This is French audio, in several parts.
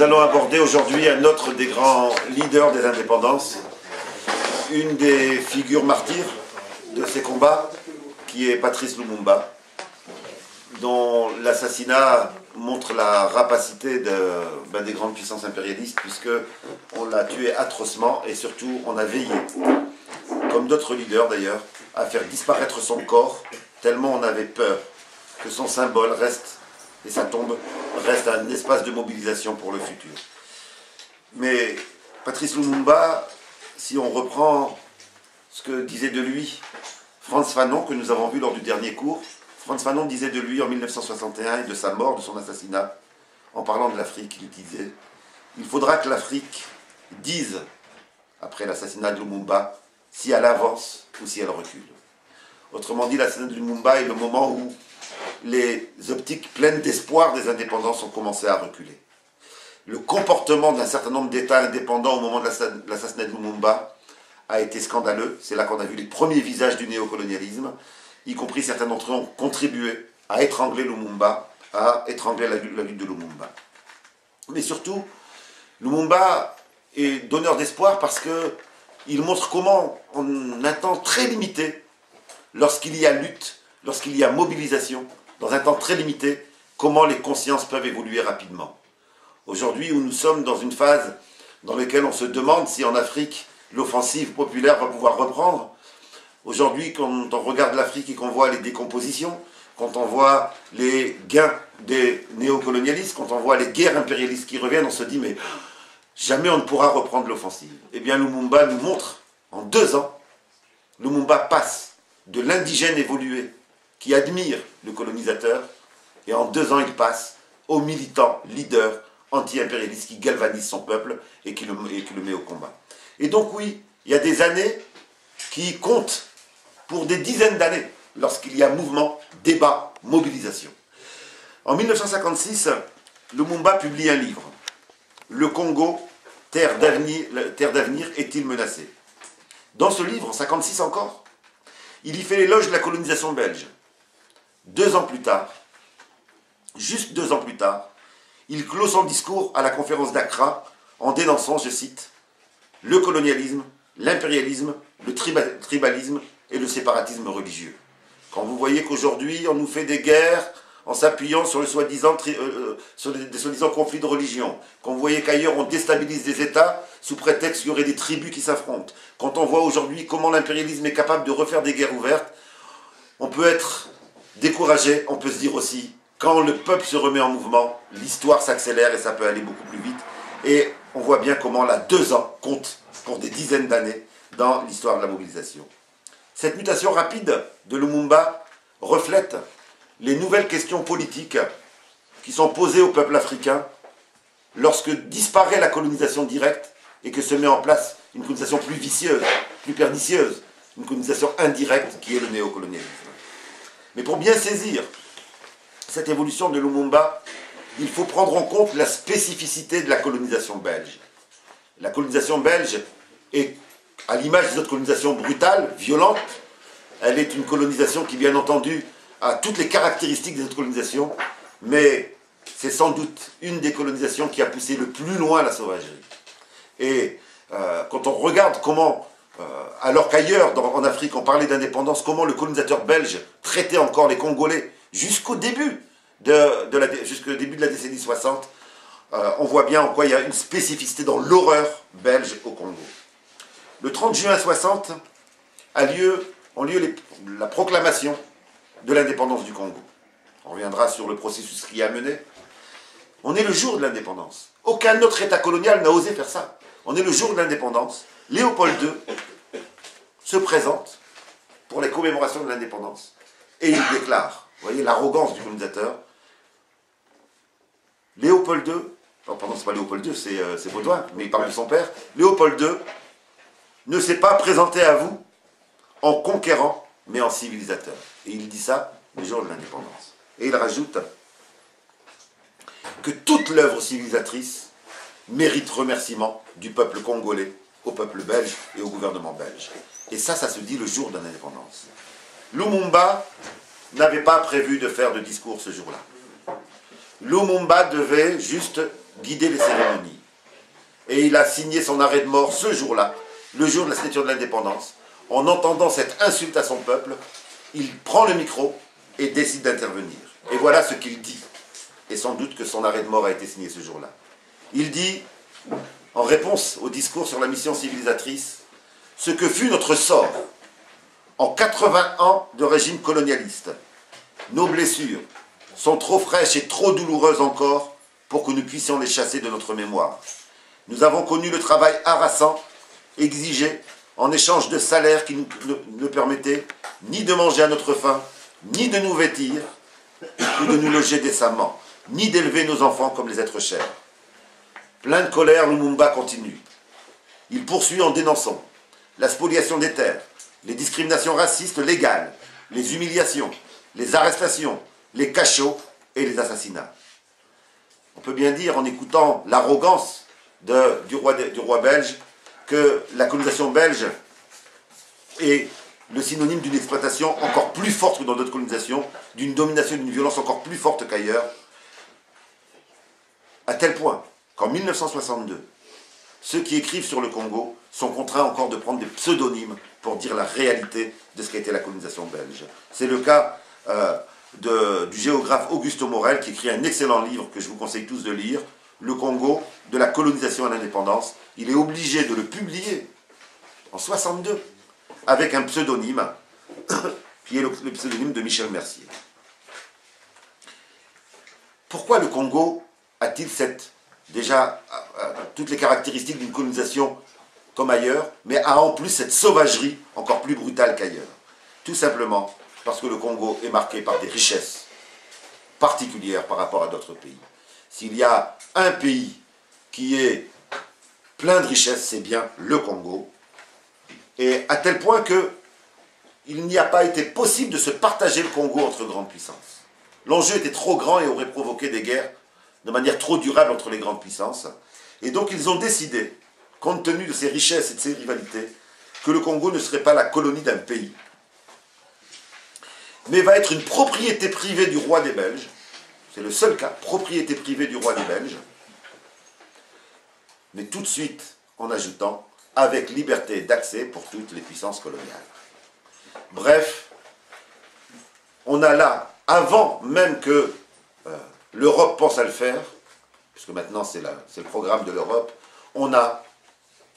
Nous allons aborder aujourd'hui un autre des grands leaders des indépendances, une des figures martyrs de ces combats, qui est Patrice Lumumba, dont l'assassinat montre la rapacité des grandes puissances impérialistes, puisqu'on l'a tué atrocement et surtout on a veillé, comme d'autres leaders d'ailleurs, à faire disparaître son corps, tellement on avait peur que son symbole reste, et sa tombe reste un espace de mobilisation pour le futur. Mais Patrice Lumumba, si on reprend ce que disait de lui Frantz Fanon, que nous avons vu lors du dernier cours, Frantz Fanon disait de lui en 1961 et de sa mort, de son assassinat, en parlant de l'Afrique, il disait « Il faudra que l'Afrique dise, après l'assassinat de Lumumba, si elle avance ou si elle recule. » Autrement dit, l'assassinat de Lumumba est le moment où les optiques pleines d'espoir des indépendances ont commencé à reculer. Le comportement d'un certain nombre d'États indépendants au moment de l'assassinat de Lumumba a été scandaleux. C'est là qu'on a vu les premiers visages du néocolonialisme, y compris certains d'entre eux ont contribué à étrangler Lumumba, à étrangler la lutte de Lumumba. Mais surtout, Lumumba est donneur d'espoir parce qu'il montre comment, en un temps très limité, lorsqu'il y a lutte, lorsqu'il y a mobilisation, dans un temps très limité, comment les consciences peuvent évoluer rapidement. Aujourd'hui, où nous sommes dans une phase dans laquelle on se demande si en Afrique, l'offensive populaire va pouvoir reprendre. Aujourd'hui, quand on regarde l'Afrique et qu'on voit les décompositions, quand on voit les gains des néocolonialistes, quand on voit les guerres impérialistes qui reviennent, on se dit, mais jamais on ne pourra reprendre l'offensive. Eh bien, Lumumba nous montre, en 2 ans, Lumumba passe de l'indigène évolué qui admire le colonisateur, et en 2 ans, il passe au militant leader anti-impérialiste qui galvanise son peuple et qui le met au combat. Et donc oui, il y a des années qui comptent pour des dizaines d'années lorsqu'il y a mouvement, débat, mobilisation. En 1956, Lumumba publie un livre, « Le Congo, terre d'avenir, est-il menacé ?» Dans ce livre, en 1956 encore, il y fait l'éloge de la colonisation belge. 2 ans plus tard, juste 2 ans plus tard, il clôt son discours à la conférence d'Accra en dénonçant, je cite, « le colonialisme, l'impérialisme, le tribalisme et le séparatisme religieux. » Quand vous voyez qu'aujourd'hui, on nous fait des guerres en s'appuyant sur, sur des soi-disant conflits de religion, quand vous voyez qu'ailleurs on déstabilise des États sous prétexte qu'il y aurait des tribus qui s'affrontent, quand on voit aujourd'hui comment l'impérialisme est capable de refaire des guerres ouvertes, on peut être découragé, on peut se dire aussi, quand le peuple se remet en mouvement, l'histoire s'accélère et ça peut aller beaucoup plus vite. Et on voit bien comment là, 2 ans comptent pour des dizaines d'années dans l'histoire de la mobilisation. Cette mutation rapide de Lumumba reflète les nouvelles questions politiques qui sont posées au peuple africain lorsque disparaît la colonisation directe et que se met en place une colonisation plus vicieuse, plus pernicieuse, une colonisation indirecte qui est le néocolonialisme. Mais pour bien saisir cette évolution de Lumumba, il faut prendre en compte la spécificité de la colonisation belge. La colonisation belge est, à l'image des autres colonisations brutales, violentes, elle est une colonisation qui, bien entendu, a toutes les caractéristiques des autres colonisations, mais c'est sans doute une des colonisations qui a poussé le plus loin la sauvagerie. Et quand on regarde comment, alors qu'ailleurs en Afrique on parlait d'indépendance, comment le colonisateur belge traitait encore les Congolais jusqu'au début jusqu'au début de la décennie 60, on voit bien en quoi il y a une spécificité dans l'horreur belge au Congo. Le 30 juin 60 ont lieu la proclamation de l'indépendance du Congo. On reviendra sur le processus qui y a mené. On est le jour de l'indépendance. Aucun autre État colonial n'a osé faire ça. On est le jour de l'indépendance. Léopold II se présente pour les commémorations de l'indépendance et il déclare, vous voyez l'arrogance du colonisateur, Léopold II, pardon, c'est pas Léopold II, c'est Baudouin, mais il parle de son père, Léopold II ne s'est pas présenté à vous en conquérant, mais en civilisateur. Et il dit ça le jour de l'indépendance. Et il rajoute que toute l'œuvre civilisatrice mérite remerciement du peuple congolais, au peuple belge et au gouvernement belge. Et ça se dit le jour de l'indépendance. Lumumba n'avait pas prévu de faire de discours ce jour-là. Lumumba devait juste guider les cérémonies. Et il a signé son arrêt de mort ce jour-là, le jour de la signature de l'indépendance. En entendant cette insulte à son peuple, il prend le micro et décide d'intervenir. Et voilà ce qu'il dit. Et sans doute que son arrêt de mort a été signé ce jour-là. Il dit, en réponse au discours sur la mission civilisatrice, ce que fut notre sort en 80 ans de régime colonialiste. Nos blessures sont trop fraîches et trop douloureuses encore pour que nous puissions les chasser de notre mémoire. Nous avons connu le travail harassant, exigé, en échange de salaires qui ne permettaient ni de manger à notre faim, ni de nous vêtir, ou de nous loger décemment, ni d'élever nos enfants comme les êtres chers. Plein de colère, Lumumba continue. Il poursuit en dénonçant la spoliation des terres, les discriminations racistes légales, les humiliations, les arrestations, les cachots et les assassinats. On peut bien dire, en écoutant l'arrogance du roi belge, que la colonisation belge est le synonyme d'une exploitation encore plus forte que dans d'autres colonisations, d'une domination, d'une violence encore plus forte qu'ailleurs, à tel point qu'en 1962, ceux qui écrivent sur le Congo sont contraints encore de prendre des pseudonymes pour dire la réalité de ce qu'a été la colonisation belge. C'est le cas du géographe Augusto Morel, qui écrit un excellent livre que je vous conseille tous de lire, Le Congo, de la colonisation à l'indépendance. Il est obligé de le publier en 1962 avec un pseudonyme, qui est le pseudonyme de Michel Mercier. Pourquoi le Congo a-t-il déjà toutes les caractéristiques d'une colonisation comme ailleurs, mais a en plus cette sauvagerie encore plus brutale qu'ailleurs? Tout simplement parce que le Congo est marqué par des richesses particulières par rapport à d'autres pays. S'il y a un pays qui est plein de richesses, c'est bien le Congo. Et à tel point qu'il n'y a pas été possible de se partager le Congo entre grandes puissances. L'enjeu était trop grand et aurait provoqué des guerres de manière trop durable entre les grandes puissances. Et donc ils ont décidé, compte tenu de ces richesses et de ces rivalités, que le Congo ne serait pas la colonie d'un pays, mais va être une propriété privée du roi des Belges. C'est le seul cas, propriété privée du roi des Belges, mais tout de suite en ajoutant avec liberté d'accès pour toutes les puissances coloniales. Bref, on a là, avant même que l'Europe pense à le faire, puisque maintenant c'est le programme de l'Europe, on a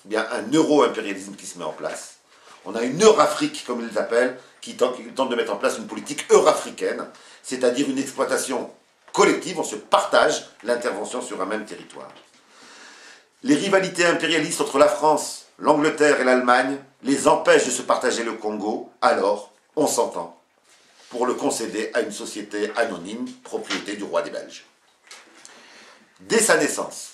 bien un euro-impérialisme qui se met en place. On a une Eurafrique, comme ils l'appellent, qui tente de mettre en place une politique eurafricaine, c'est-à-dire une exploitation collective, on se partage l'intervention sur un même territoire. Les rivalités impérialistes entre la France, l'Angleterre et l'Allemagne les empêchent de se partager le Congo, alors on s'entend pour le concéder à une société anonyme, propriété du roi des Belges. Dès sa naissance,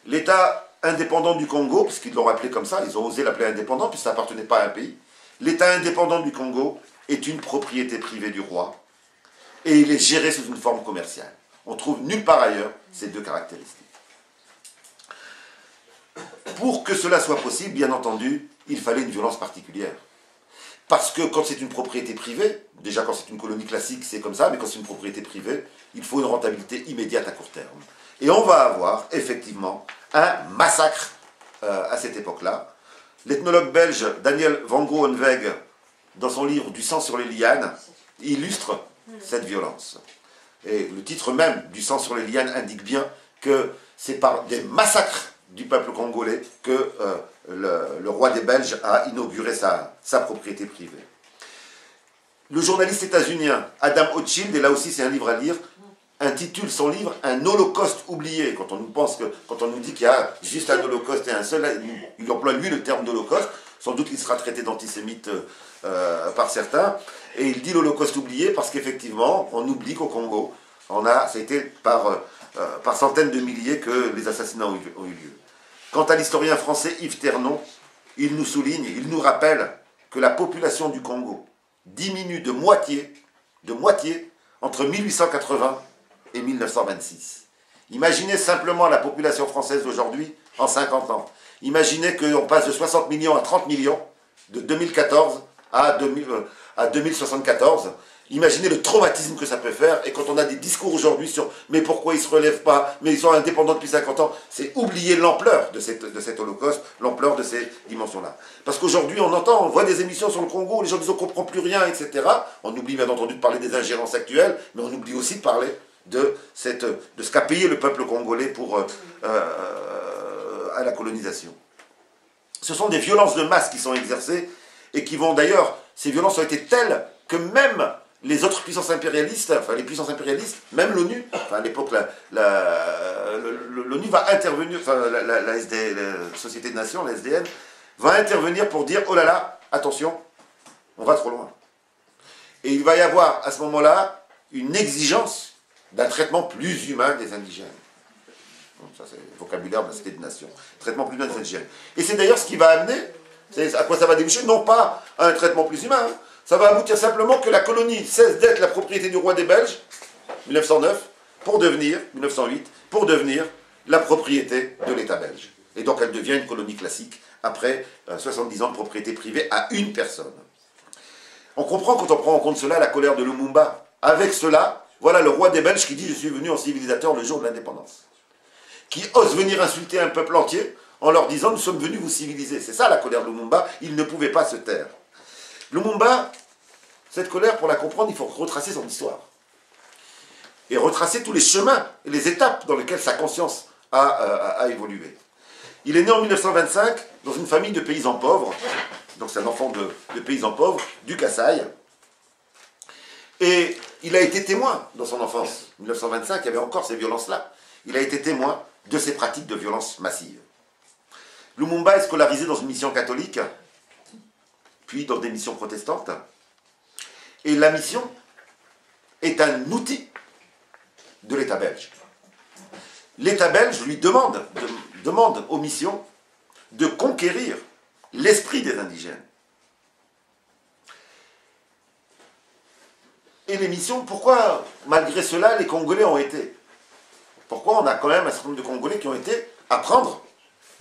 l'État indépendant du Congo, puisqu'ils l'ont appelé comme ça, ils ont osé l'appeler indépendant, puisque ça n'appartenait pas à un pays, l'État indépendant du Congo est une propriété privée du roi, et il est géré sous une forme commerciale. On trouve nulle part ailleurs ces deux caractéristiques. Pour que cela soit possible, bien entendu, il fallait une violence particulière. Parce que quand c'est une propriété privée, déjà quand c'est une colonie classique, c'est comme ça, mais quand c'est une propriété privée, il faut une rentabilité immédiate à court terme. Et on va avoir, effectivement, un massacre à cette époque-là. L'ethnologue belge Daniel van Groeneweg, dans son livre « Du sang sur les lianes », illustre cette violence. Et le titre même du sang sur les lianes indique bien que c'est par des massacres du peuple congolais que le roi des Belges a inauguré sa propriété privée. Le journaliste états-unien Adam Hochschild, et là aussi c'est un livre à lire, intitule son livre « Un holocauste oublié ». Quand on nous dit qu'il y a juste un holocauste et un seul, il emploie lui le terme d'holocauste, sans doute qu'il sera traité d'antisémite par certains, et il dit l'holocauste oublié parce qu'effectivement, on oublie qu'au Congo, ça a été par centaines de milliers que les assassinats ont eu lieu. Quant à l'historien français Yves Ternon, il nous souligne, il nous rappelle que la population du Congo diminue de moitié entre 1880 et 1926. Imaginez simplement la population française d'aujourd'hui en 50 ans. Imaginez qu'on passe de 60 millions à 30 millions, de 2014 à 2074, Imaginez le traumatisme que ça peut faire. Et quand on a des discours aujourd'hui sur mais pourquoi ils ne se relèvent pas, mais ils sont indépendants depuis 50 ans, c'est oublier l'ampleur de cet holocauste, l'ampleur de ces dimensions-là. Parce qu'aujourd'hui, on voit des émissions sur le Congo, les gens disent on ne comprend plus rien, etc. On oublie bien entendu de parler des ingérences actuelles, mais on oublie aussi de parler de ce qu'a payé le peuple congolais à la colonisation. Ce sont des violences de masse qui sont exercées et qui vont d'ailleurs, ces violences ont été telles que même les autres puissances impérialistes, enfin les puissances impérialistes, même l'ONU, enfin à l'époque l'ONU va intervenir, enfin la Société des Nations, la SDN, va intervenir pour dire oh là là, attention, on va trop loin. Et il va y avoir à ce moment-là une exigence d'un traitement plus humain des indigènes. Donc, ça c'est le vocabulaire de la Société des Nations. Traitement plus humain des indigènes. Et c'est d'ailleurs ce qui va amener, à quoi ça va déboucher, non pas à un traitement plus humain, hein. Ça va aboutir simplement que la colonie cesse d'être la propriété du roi des Belges, 1909, 1908, pour devenir la propriété de l'État belge. Et donc elle devient une colonie classique après 70 ans de propriété privée à une personne. On comprend quand on prend en compte cela la colère de Lumumba. Avec cela, voilà le roi des Belges qui dit « Je suis venu en civilisateur le jour de l'indépendance ». Qui ose venir insulter un peuple entier en leur disant « Nous sommes venus vous civiliser ». C'est ça la colère de Lumumba, il ne pouvait pas se taire. Lumumba, cette colère, pour la comprendre, il faut retracer son histoire. Et retracer tous les chemins et les étapes dans lesquelles sa conscience a évolué. Il est né en 1925 dans une famille de paysans pauvres, donc c'est un enfant de paysans pauvres, du Kasaï. Et il a été témoin dans son enfance. En 1925, il y avait encore ces violences-là. Il a été témoin de ces pratiques de violence massive. Lumumba est scolarisé dans une mission catholique, puis dans des missions protestantes. Et la mission est un outil de l'État belge. L'État belge lui demande aux missions de conquérir l'esprit des indigènes. Et les missions, pourquoi, malgré cela, les Congolais ont été? Pourquoi on a quand même un certain nombre de Congolais qui ont été apprendre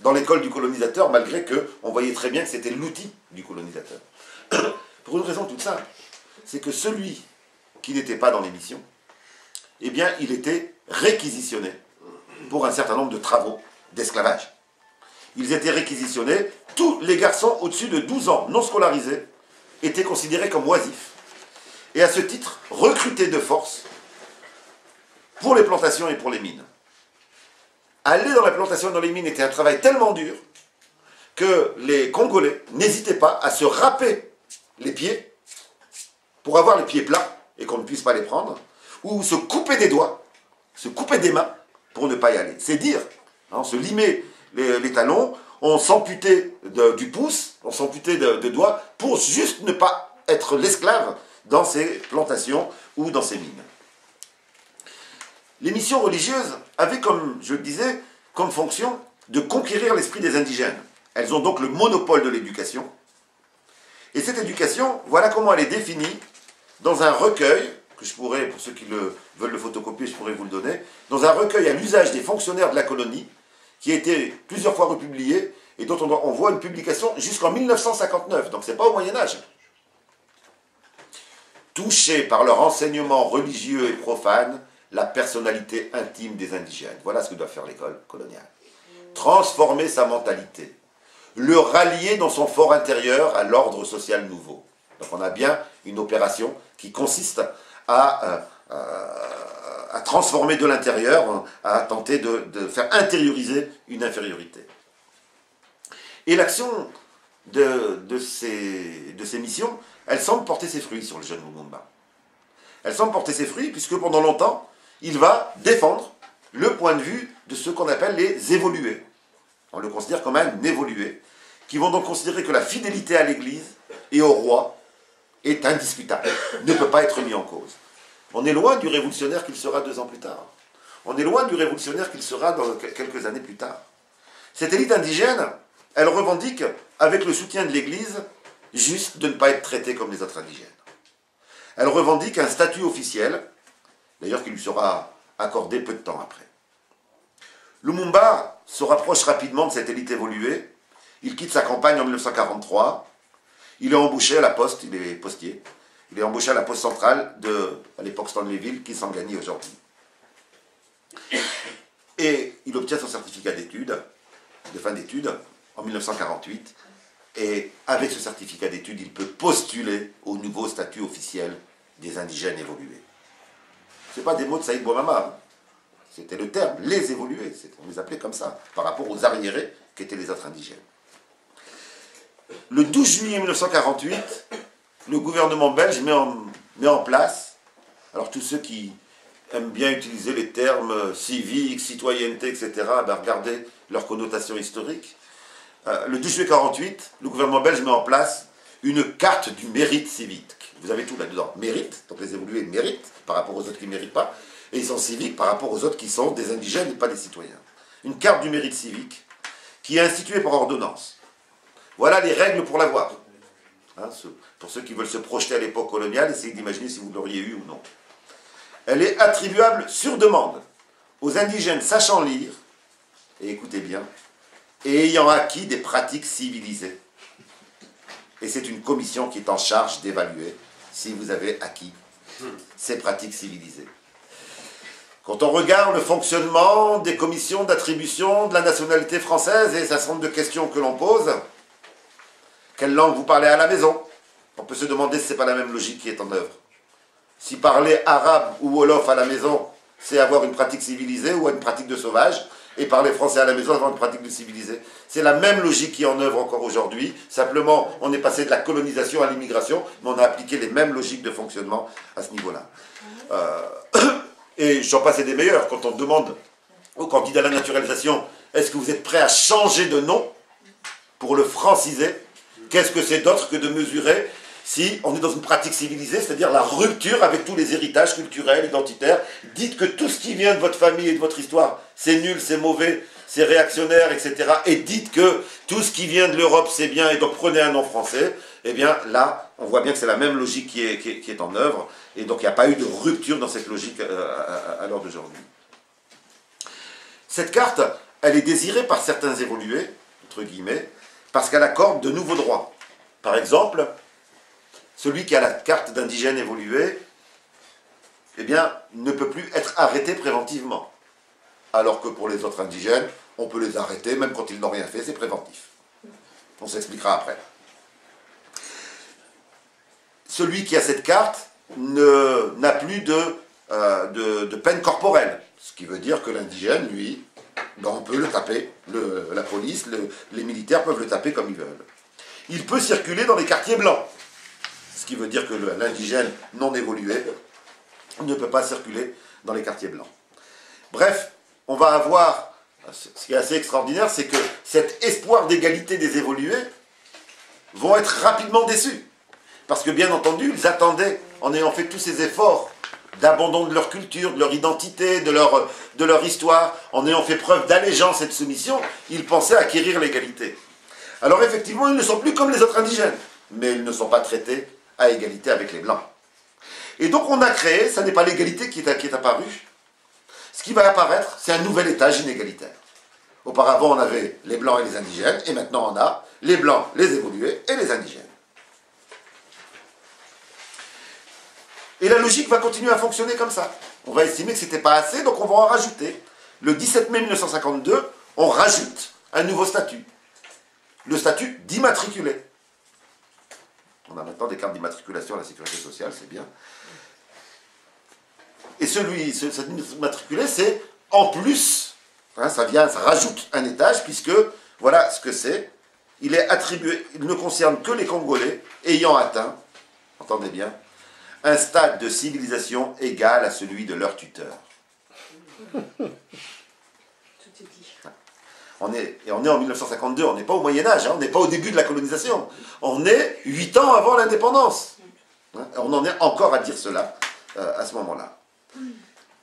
dans l'école du colonisateur, malgré qu'on voyait très bien que c'était l'outil du colonisateur? Pour une raison toute simple, c'est que celui qui n'était pas dans les missions, eh bien, il était réquisitionné pour un certain nombre de travaux d'esclavage. Ils étaient réquisitionnés, tous les garçons au-dessus de 12 ans, non scolarisés, étaient considérés comme oisifs. Et à ce titre, recrutés de force pour les plantations et pour les mines. Aller dans la plantation et dans les mines était un travail tellement dur que les Congolais n'hésitaient pas à se râper les pieds pour avoir les pieds plats et qu'on ne puisse pas les prendre, ou se couper des doigts, se couper des mains pour ne pas y aller. C'est dire, on se limait les talons, on s'amputait du pouce, on s'amputait de doigts pour juste ne pas être l'esclave dans ces plantations ou dans ces mines. Les missions religieuses avaient, comme je le disais, comme fonction de conquérir l'esprit des indigènes. Elles ont donc le monopole de l'éducation. Et cette éducation, voilà comment elle est définie dans un recueil, que je pourrais, pour ceux qui veulent le photocopier, je pourrais vous le donner, dans un recueil à l'usage des fonctionnaires de la colonie, qui a été plusieurs fois republié, et dont on voit une publication jusqu'en 1959, donc c'est pas au Moyen-Âge. Touchés par leur enseignement religieux et profane, la personnalité intime des indigènes. Voilà ce que doit faire l'école coloniale. Transformer sa mentalité. Le rallier dans son fort intérieur à l'ordre social nouveau. Donc on a bien une opération qui consiste à transformer de l'intérieur, à tenter de faire intérioriser une infériorité. Et l'action de ces missions, elle semble porter ses fruits sur le jeune Lumumba. Elle semble porter ses fruits puisque pendant longtemps, il va défendre le point de vue de ceux qu'on appelle les évolués. On le considère comme un évolué, qui vont donc considérer que la fidélité à l'Église et au roi est indiscutable, ne peut pas être mis en cause. On est loin du révolutionnaire qu'il sera 2 ans plus tard. On est loin du révolutionnaire qu'il sera dans quelques années plus tard. Cette élite indigène, elle revendique, avec le soutien de l'Église, juste de ne pas être traitée comme les autres indigènes. Elle revendique un statut officiel, d'ailleurs qui lui sera accordé peu de temps après. Lumumba se rapproche rapidement de cette élite évoluée. Il quitte sa campagne en 1943. Il est embauché à la poste, il est postier. Il est embauché à la poste centrale de, à l'époque Stanleyville, qui s'en gagne aujourd'hui. Et il obtient son certificat d'études, de fin d'études, en 1948. Et avec ce certificat d'études, il peut postuler au nouveau statut officiel des indigènes évolués. Ce n'est pas des mots de Saïd Bouamama, hein. C'était le terme, les évolués, on les appelait comme ça, par rapport aux arriérés qui étaient les autres indigènes. Le 12 juillet 1948, le gouvernement belge met en place, alors tous ceux qui aiment bien utiliser les termes civique, citoyenneté, etc., ben regardez leur connotation historique. Le 12 juillet 1948, le gouvernement belge met en place une carte du mérite civique. Vous avez tout là-dedans. Mérite, donc les évolués méritent par rapport aux autres qui ne méritent pas, et ils sont civiques par rapport aux autres qui sont des indigènes et pas des citoyens. Une carte du mérite civique qui est instituée par ordonnance. Voilà les règles pour l'avoir. Hein, pour ceux qui veulent se projeter à l'époque coloniale, essayez d'imaginer si vous l'auriez eu ou non. Elle est attribuable sur demande aux indigènes sachant lire, et écoutez bien, et ayant acquis des pratiques civilisées. Et c'est une commission qui est en charge d'évaluer si vous avez acquis ces pratiques civilisées. Quand on regarde le fonctionnement des commissions d'attribution de la nationalité française, et un certain nombre de questions que l'on pose, quelle langue vous parlez à la maison? On peut se demander si ce n'est pas la même logique qui est en œuvre. Si parler arabe ou wolof à la maison, c'est avoir une pratique civilisée ou une pratique de sauvage, et parler français à la maison, avoir une pratique de civilisée. C'est la même logique qui est en œuvre encore aujourd'hui. Simplement, on est passé de la colonisation à l'immigration, mais on a appliqué les mêmes logiques de fonctionnement à ce niveau-là. Et j'en passe des meilleurs. Quand on demande au candidat à la naturalisation, est-ce que vous êtes prêt à changer de nom pour le franciser? Qu'est-ce que c'est d'autre que de mesurer si on est dans une pratique civilisée, c'est-à-dire la rupture avec tous les héritages culturels, identitaires? Dites que tout ce qui vient de votre famille et de votre histoire, c'est nul, c'est mauvais, c'est réactionnaire, etc. Et dites que tout ce qui vient de l'Europe, c'est bien, et donc prenez un nom français. Eh bien là, on voit bien que c'est la même logique qui est en œuvre, et donc il n'y a pas eu de rupture dans cette logique à l'heure d'aujourd'hui. Cette carte, elle est désirée par certains évolués, entre guillemets, parce qu'elle accorde de nouveaux droits. Par exemple, celui qui a la carte d'indigène évolué, eh bien, ne peut plus être arrêté préventivement. Alors que pour les autres indigènes, on peut les arrêter, même quand ils n'ont rien fait, c'est préventif. On s'expliquera après. Celui qui a cette carte n'a plus de peine corporelle. Ce qui veut dire que l'indigène, lui, ben on peut le taper. La police, les militaires peuvent le taper comme ils veulent. Il peut circuler dans les quartiers blancs. Ce qui veut dire que l'indigène non évolué ne peut pas circuler dans les quartiers blancs. Bref, on va avoir, ce qui est assez extraordinaire, c'est que cet espoir d'égalité des évolués vont être rapidement déçus. Parce que bien entendu, ils attendaient, en ayant fait tous ces efforts d'abandon de leur culture, de leur identité, de leur histoire, en ayant fait preuve d'allégeance et de soumission, ils pensaient acquérir l'égalité. Alors effectivement, ils ne sont plus comme les autres indigènes, mais ils ne sont pas traités à égalité avec les Blancs. Et donc on a créé, ça n'est pas l'égalité qui est apparue, ce qui va apparaître, c'est un nouvel étage inégalitaire. Auparavant, on avait les Blancs et les indigènes, et maintenant on a les Blancs, les évolués et les indigènes. Et la logique va continuer à fonctionner comme ça. On va estimer que ce n'était pas assez, donc on va en rajouter. Le 17 mai 1952, on rajoute un nouveau statut. Le statut d'immatriculé. On a maintenant des cartes d'immatriculation à la sécurité sociale, c'est bien. Et cet immatriculé, c'est en plus, hein, ça rajoute un étage, puisque, voilà ce que c'est, il est attribué, il ne concerne que les Congolais ayant atteint, entendez bien, un stade de civilisation égal à celui de leur tuteur. On est en 1952, on n'est pas au Moyen-Âge, hein, on n'est pas au début de la colonisation. On est 8 ans avant l'indépendance. Hein, on en est encore à dire cela à ce moment-là.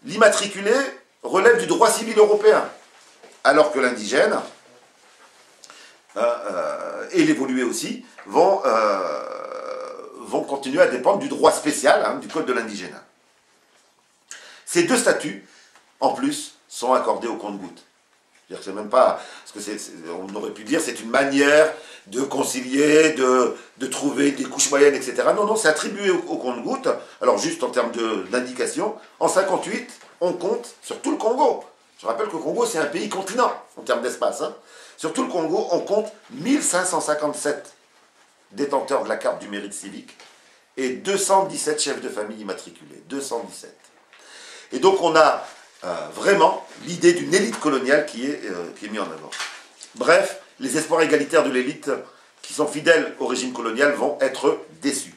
L'immatriculé relève du droit civil européen, alors que l'indigène et l'évolué aussi vont continuer à dépendre du droit spécial, hein, du code de C'est même pas, parce que on aurait pu dire c'est une manière de concilier, de trouver des couches moyennes, etc. Non, non, c'est attribué au compte-gouttes. Alors juste en termes d'indication, en 58, on compte sur tout le Congo. Je rappelle que le Congo, c'est un pays continent en termes d'espace. Hein. Sur tout le Congo, on compte 1557 détenteurs de la carte du mérite civique et 217 chefs de famille immatriculés. 217. Et donc on a vraiment l'idée d'une élite coloniale qui est mise en avant. Bref, les espoirs égalitaires de l'élite qui sont fidèles au régime colonial vont être déçus.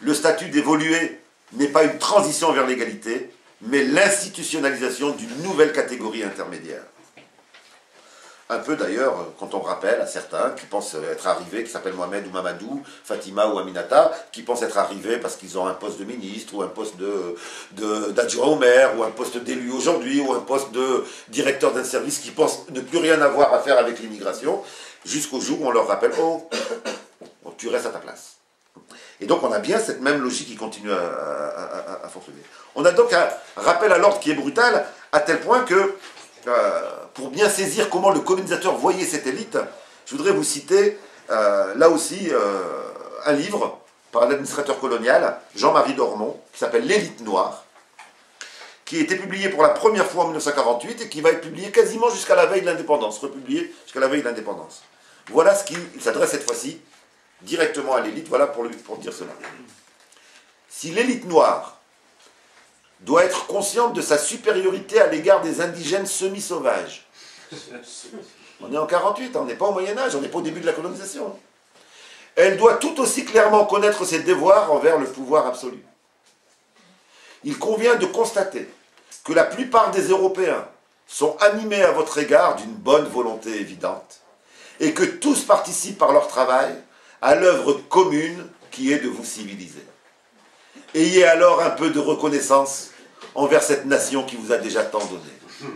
Le statut d'évolué n'est pas une transition vers l'égalité, mais l'institutionnalisation d'une nouvelle catégorie intermédiaire. Un peu d'ailleurs, quand on rappelle à certains qui pensent être arrivés, qui s'appellent Mohamed ou Mamadou, Fatima ou Aminata, qui pensent être arrivés parce qu'ils ont un poste de ministre, ou un poste d'adjoint au maire, ou un poste d'élu aujourd'hui, ou un poste de directeur d'un service, qui pensent ne plus rien avoir à faire avec l'immigration, jusqu'au jour où on leur rappelle « Oh, tu restes à ta place ». Et donc on a bien cette même logique qui continue à fonctionner. On a donc un rappel à l'ordre qui est brutal, à tel point que pour bien saisir comment le colonisateur voyait cette élite, je voudrais vous citer là aussi un livre par l'administrateur colonial, Jean-Marie Dormont, qui s'appelle L'élite noire, qui a été publié pour la première fois en 1948 et qui va être publié quasiment jusqu'à la veille de l'indépendance, republié jusqu'à la veille de l'indépendance. Voilà ce qu'il s'adresse cette fois-ci directement à l'élite, voilà pour dire cela. Si l'élite noire doit être consciente de sa supériorité à l'égard des indigènes semi-sauvages. On est en 48, on n'est pas au Moyen-Âge, on n'est pas au début de la colonisation. Elle doit tout aussi clairement connaître ses devoirs envers le pouvoir absolu. Il convient de constater que la plupart des Européens sont animés à votre égard d'une bonne volonté évidente et que tous participent par leur travail à l'œuvre commune qui est de vous civiliser. Ayez alors un peu de reconnaissance envers cette nation qui vous a déjà tant donné.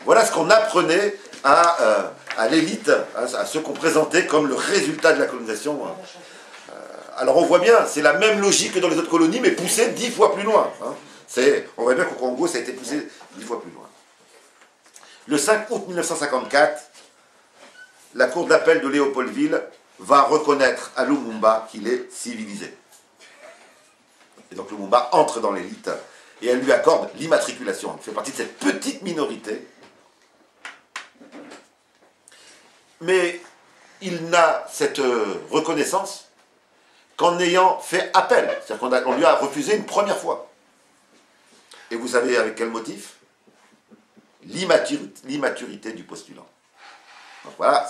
Voilà ce qu'on apprenait à l'élite, à ceux qu'on présentait comme le résultat de la colonisation. Alors on voit bien, c'est la même logique que dans les autres colonies, mais poussée 10 fois plus loin. On voit bien qu'au Congo, ça a été poussé 10 fois plus loin. Le 5 août 1954, la cour d'appel de Léopoldville va reconnaître à Lumumba qu'il est civilisé. Et donc Lumumba entre dans l'élite et elle lui accorde l'immatriculation. Il fait partie de cette petite minorité. Mais il n'a cette reconnaissance qu'en ayant fait appel. C'est-à-dire qu'on lui a refusé une première fois. Et vous savez avec quel motif? L'immaturité du postulant. Donc voilà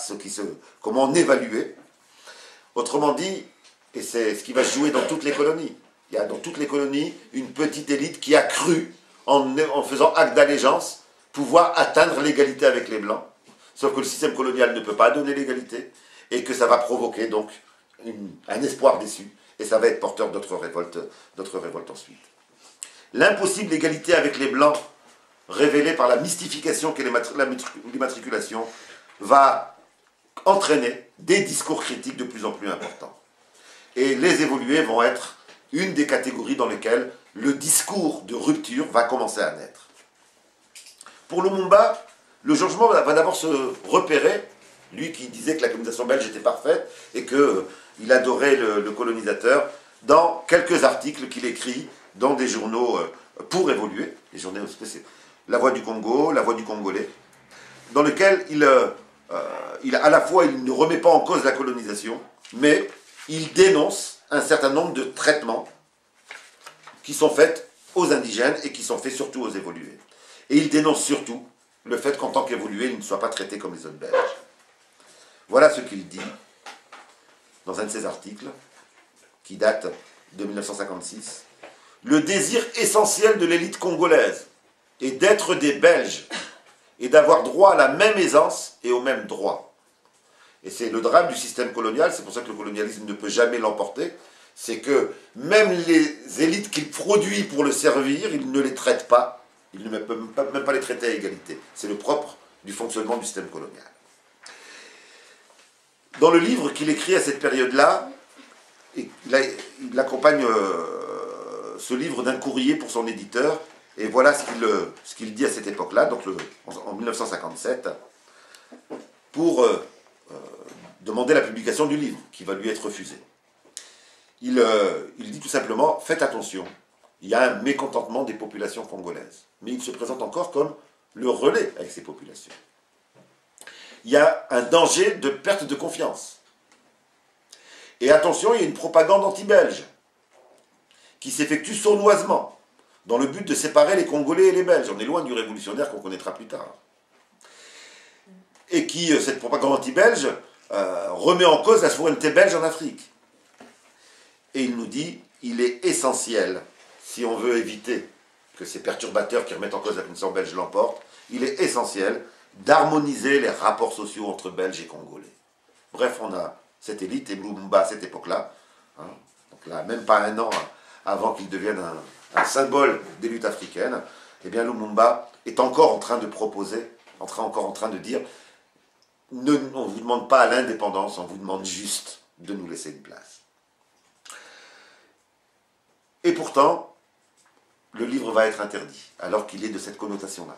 comment on évaluait. Autrement dit, et c'est ce qui va se jouer dans toutes les colonies. Il y a dans toutes les colonies une petite élite qui a cru, en faisant acte d'allégeance, pouvoir atteindre l'égalité avec les Blancs. Sauf que le système colonial ne peut pas donner l'égalité, et que ça va provoquer donc un espoir déçu, et ça va être porteur d'autres révoltes ensuite. L'impossible égalité avec les Blancs, révélée par la mystification qu'est l'immatriculation, va entraîner des discours critiques de plus en plus importants. Et les évolués vont être une des catégories dans lesquelles le discours de rupture va commencer à naître. Pour Lumumba, le changement va d'abord se repérer, lui qui disait que la colonisation belge était parfaite et qu'il adorait le colonisateur, dans quelques articles qu'il écrit dans des journaux pour évoluer, les journaux, c'est La Voix du Congo, La Voix du Congolais, dans lequel à la fois il ne remet pas en cause la colonisation, mais il dénonce un certain nombre de traitements qui sont faits aux indigènes et qui sont faits surtout aux évolués. Et il dénonce surtout le fait qu'en tant qu'évolué, il ne soit pas traité comme les autres Belges. Voilà ce qu'il dit dans un de ses articles, qui date de 1956. Le désir essentiel de l'élite congolaise est d'être des Belges et d'avoir droit à la même aisance et aux mêmes droits. Et c'est le drame du système colonial, c'est pour ça que le colonialisme ne peut jamais l'emporter, c'est que même les élites qu'il produit pour le servir, il ne les traite pas, il ne peut même pas les traiter à égalité. C'est le propre du fonctionnement du système colonial. Dans le livre qu'il écrit à cette période-là, il accompagne ce livre d'un courrier pour son éditeur, Et voilà ce qu'il dit à cette époque-là, donc en 1957, pour demander la publication du livre, qui va lui être refusé. Il dit tout simplement, faites attention, il y a un mécontentement des populations congolaises, mais il se présente encore comme le relais avec ces populations. Il y a un danger de perte de confiance. Et attention, il y a une propagande anti-belge qui s'effectue sournoisement dans le but de séparer les Congolais et les Belges. On est loin du révolutionnaire qu'on connaîtra plus tard. Et qui, cette propagande anti-belge, remet en cause la souveraineté belge en Afrique. Et il nous dit, il est essentiel, si on veut éviter que ces perturbateurs qui remettent en cause la puissance belge l'emportent, il est essentiel d'harmoniser les rapports sociaux entre Belges et Congolais. Bref, on a cette élite et Lumumba à cette époque-là, hein, donc là, même pas un an avant qu'il devienne un symbole des luttes africaines, eh bien Lumumba est encore en train de proposer, encore en train de dire, on ne vous demande pas l'indépendance, on vous demande juste de nous laisser une place. Et pourtant, le livre va être interdit, alors qu'il est de cette connotation-là.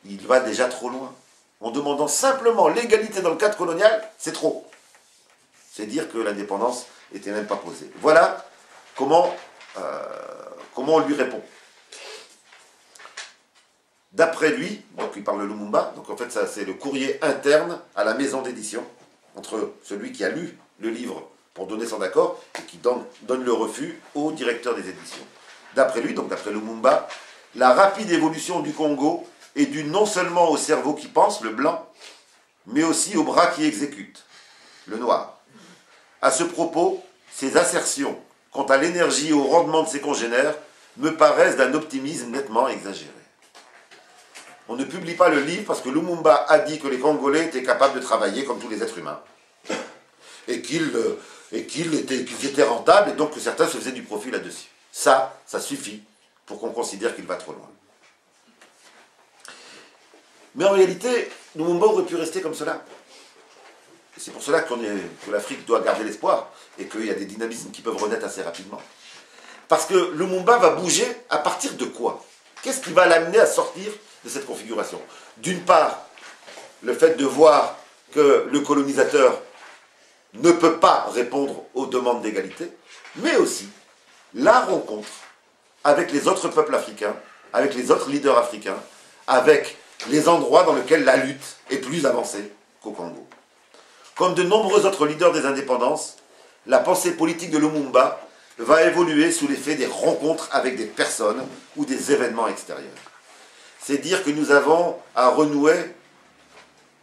Il va déjà trop loin. En demandant simplement l'égalité dans le cadre colonial, c'est trop. C'est dire que l'indépendance n'était même pas posée. Voilà comment on lui répond. D'après lui, donc il parle de Lumumba, donc en fait ça c'est le courrier interne à la maison d'édition, entre celui qui a lu le livre pour donner son accord et qui donne le refus au directeur des éditions. D'après lui, donc d'après Lumumba, la rapide évolution du Congo est due non seulement au cerveau qui pense, le blanc, mais aussi au bras qui exécute, le noir. À ce propos, ses assertions quant à l'énergie et au rendement de ses congénères me paraissent d'un optimisme nettement exagéré. On ne publie pas le livre parce que Lumumba a dit que les Congolais étaient capables de travailler comme tous les êtres humains. Et qu'ils étaient rentables et donc que certains se faisaient du profit là-dessus. Ça suffit pour qu'on considère qu'il va trop loin. Mais en réalité, Lumumba aurait pu rester comme cela. Et c'est pour cela que l'Afrique doit garder l'espoir et qu'il y a des dynamismes qui peuvent renaître assez rapidement. Parce que Lumumba va bouger à partir de quoi? Qu'est-ce qui va l'amener à sortir de cette configuration? D'une part, le fait de voir que le colonisateur ne peut pas répondre aux demandes d'égalité, mais aussi la rencontre avec les autres peuples africains, avec les autres leaders africains, avec les endroits dans lesquels la lutte est plus avancée qu'au Congo. Comme de nombreux autres leaders des indépendances, la pensée politique de Lumumba va évoluer sous l'effet des rencontres avec des personnes ou des événements extérieurs. C'est dire que nous avons à renouer